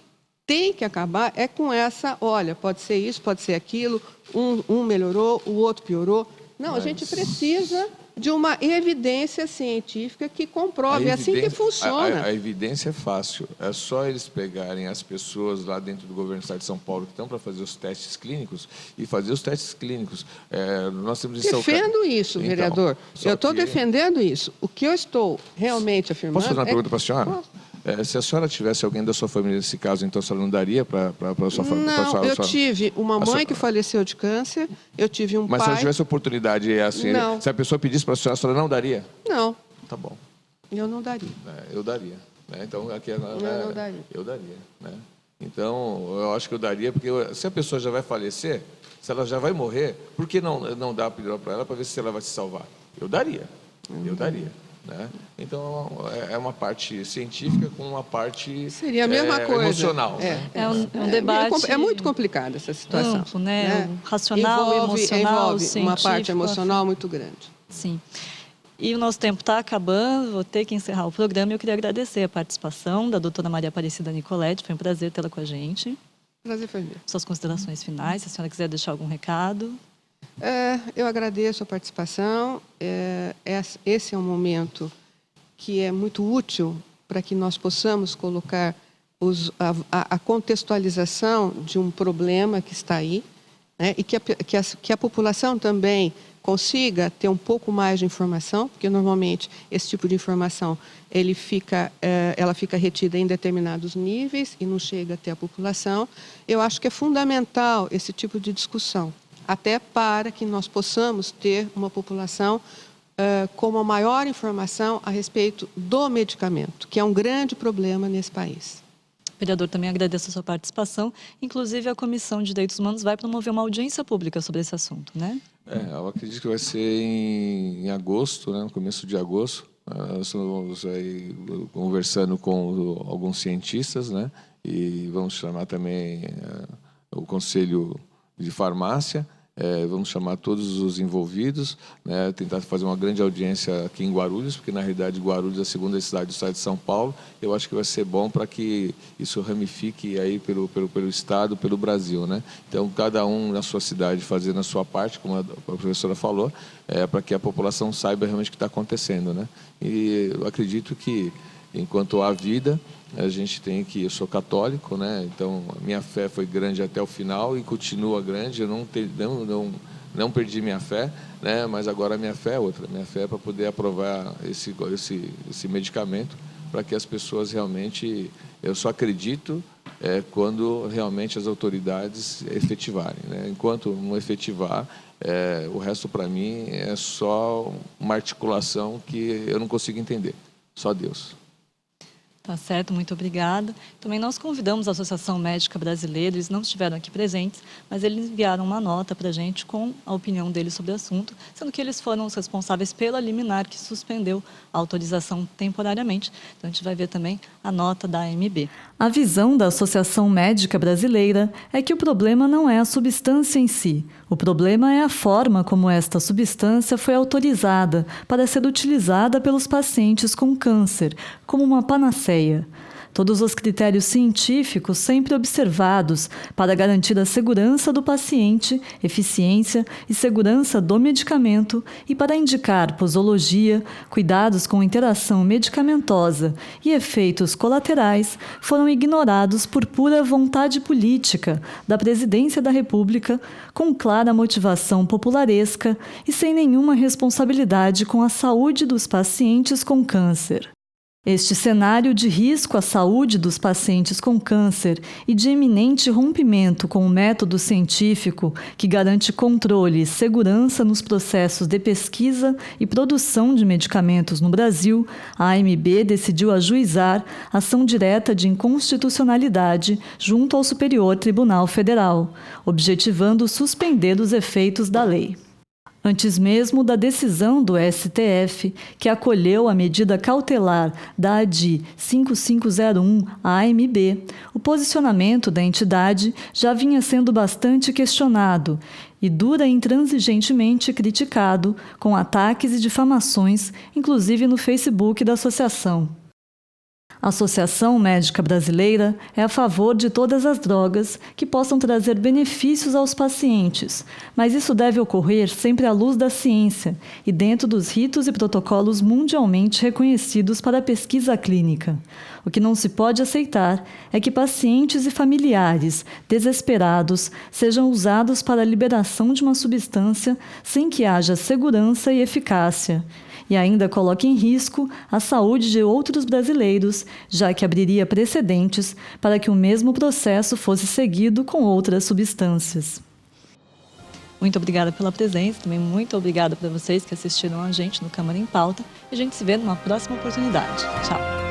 tem que acabar é com essa, olha, pode ser isso, pode ser aquilo, um melhorou, o outro piorou. Não, a gente precisa de uma evidência científica que comprove, é assim que funciona. A evidência é fácil, é só eles pegarem as pessoas lá dentro do governo do estado de São Paulo que estão para fazer os testes clínicos e fazer os testes clínicos. Nós temos Defendo isso, vereador. Eu estou defendendo isso. O que eu estou realmente afirmando... Posso fazer uma pergunta para a senhora? Se a senhora tivesse alguém da sua família nesse caso, então a senhora não daria para a sua família? Não, eu tive uma mãe que faleceu de câncer, eu tive um pai... Mas se ela tivesse oportunidade, assim, se a pessoa pedisse para a senhora não daria? Não. Tá bom. Eu não daria. Eu daria. Né? Então, aqui, eu não daria. Eu daria. Né? Então, eu acho que eu daria, porque se a pessoa já vai falecer, se ela já vai morrer, por que não dar a pílula para ela para ver se ela vai se salvar? Eu daria. Né? Então, é uma parte científica com uma parte seria a mesma coisa. Emocional. É um debate... É muito complicada essa situação. Amplo, né? O racional, emocional, envolve científico... uma parte emocional muito grande. Sim. E o nosso tempo está acabando, vou ter que encerrar o programa. Eu queria agradecer a participação da doutora Maria Aparecida Nicoletti. Foi um prazer tê-la com a gente. Prazer foi meu. Suas considerações finais, se a senhora quiser deixar algum recado. Eu agradeço a participação. Esse é um momento que é muito útil para que nós possamos colocar a contextualização de um problema que está aí, né? E que a população também consiga ter um pouco mais de informação, porque normalmente esse tipo de informação ela fica retida em determinados níveis e não chega até a população. Eu acho que é fundamental esse tipo de discussão, até para que nós possamos ter uma população com uma maior informação a respeito do medicamento, que é um grande problema nesse país. Vereador, também agradeço a sua participação. Inclusive, a Comissão de Direitos Humanos vai promover uma audiência pública sobre esse assunto, né? Eu acredito que vai ser em agosto, né, no começo de agosto. Nós estamos aí conversando com alguns cientistas, né, e vamos chamar também o Conselho de Farmácia. Vamos chamar todos os envolvidos, né, tentar fazer uma grande audiência aqui em Guarulhos, porque, na realidade, Guarulhos é a segunda cidade do estado de São Paulo. Eu acho que vai ser bom para que isso ramifique aí pelo estado, pelo Brasil, né? Então, cada um na sua cidade fazendo a sua parte, como a professora falou, para que a população saiba realmente o que está acontecendo, né? E eu acredito que, enquanto há vida, a gente tem que... Eu sou católico, né? Então, a minha fé foi grande até o final e continua grande. Eu não perdi minha fé, né? Mas agora a minha fé é outra. Minha fé é para poder aprovar esse medicamento, para que as pessoas realmente... Eu só acredito quando realmente as autoridades efetivarem, né? Enquanto não efetivar, o resto, para mim, é só uma articulação que eu não consigo entender. Só Deus. Tá certo, muito obrigada. Também nós convidamos a Associação Médica Brasileira, eles não estiveram aqui presentes, mas eles enviaram uma nota para a gente com a opinião deles sobre o assunto, sendo que eles foram os responsáveis pela liminar que suspendeu a autorização temporariamente. Então, a gente vai ver também a nota da AMB. A visão da Associação Médica Brasileira é que o problema não é a substância em si. O problema é a forma como esta substância foi autorizada para ser utilizada pelos pacientes com câncer, como uma panaceia. Todos os critérios científicos sempre observados para garantir a segurança do paciente, eficiência e segurança do medicamento e para indicar posologia, cuidados com interação medicamentosa e efeitos colaterais foram ignorados por pura vontade política da Presidência da República, com clara motivação popularesca e sem nenhuma responsabilidade com a saúde dos pacientes com câncer. Este cenário de risco à saúde dos pacientes com câncer e de eminente rompimento com o método científico que garante controle e segurança nos processos de pesquisa e produção de medicamentos no Brasil, a AMB decidiu ajuizar ação direta de inconstitucionalidade junto ao Superior Tribunal Federal, objetivando suspender os efeitos da lei. Antes mesmo da decisão do STF, que acolheu a medida cautelar da ADI 5501-AMB, o posicionamento da entidade já vinha sendo bastante questionado e dura e intransigentemente criticado, com ataques e difamações, inclusive no Facebook da associação. A Associação Médica Brasileira é a favor de todas as drogas que possam trazer benefícios aos pacientes, mas isso deve ocorrer sempre à luz da ciência e dentro dos ritos e protocolos mundialmente reconhecidos para a pesquisa clínica. O que não se pode aceitar é que pacientes e familiares desesperados sejam usados para a liberação de uma substância sem que haja segurança e eficácia. E ainda coloca em risco a saúde de outros brasileiros, já que abriria precedentes para que o mesmo processo fosse seguido com outras substâncias. Muito obrigada pela presença, também muito obrigada para vocês que assistiram a gente no Câmara em Pauta, e a gente se vê numa próxima oportunidade. Tchau!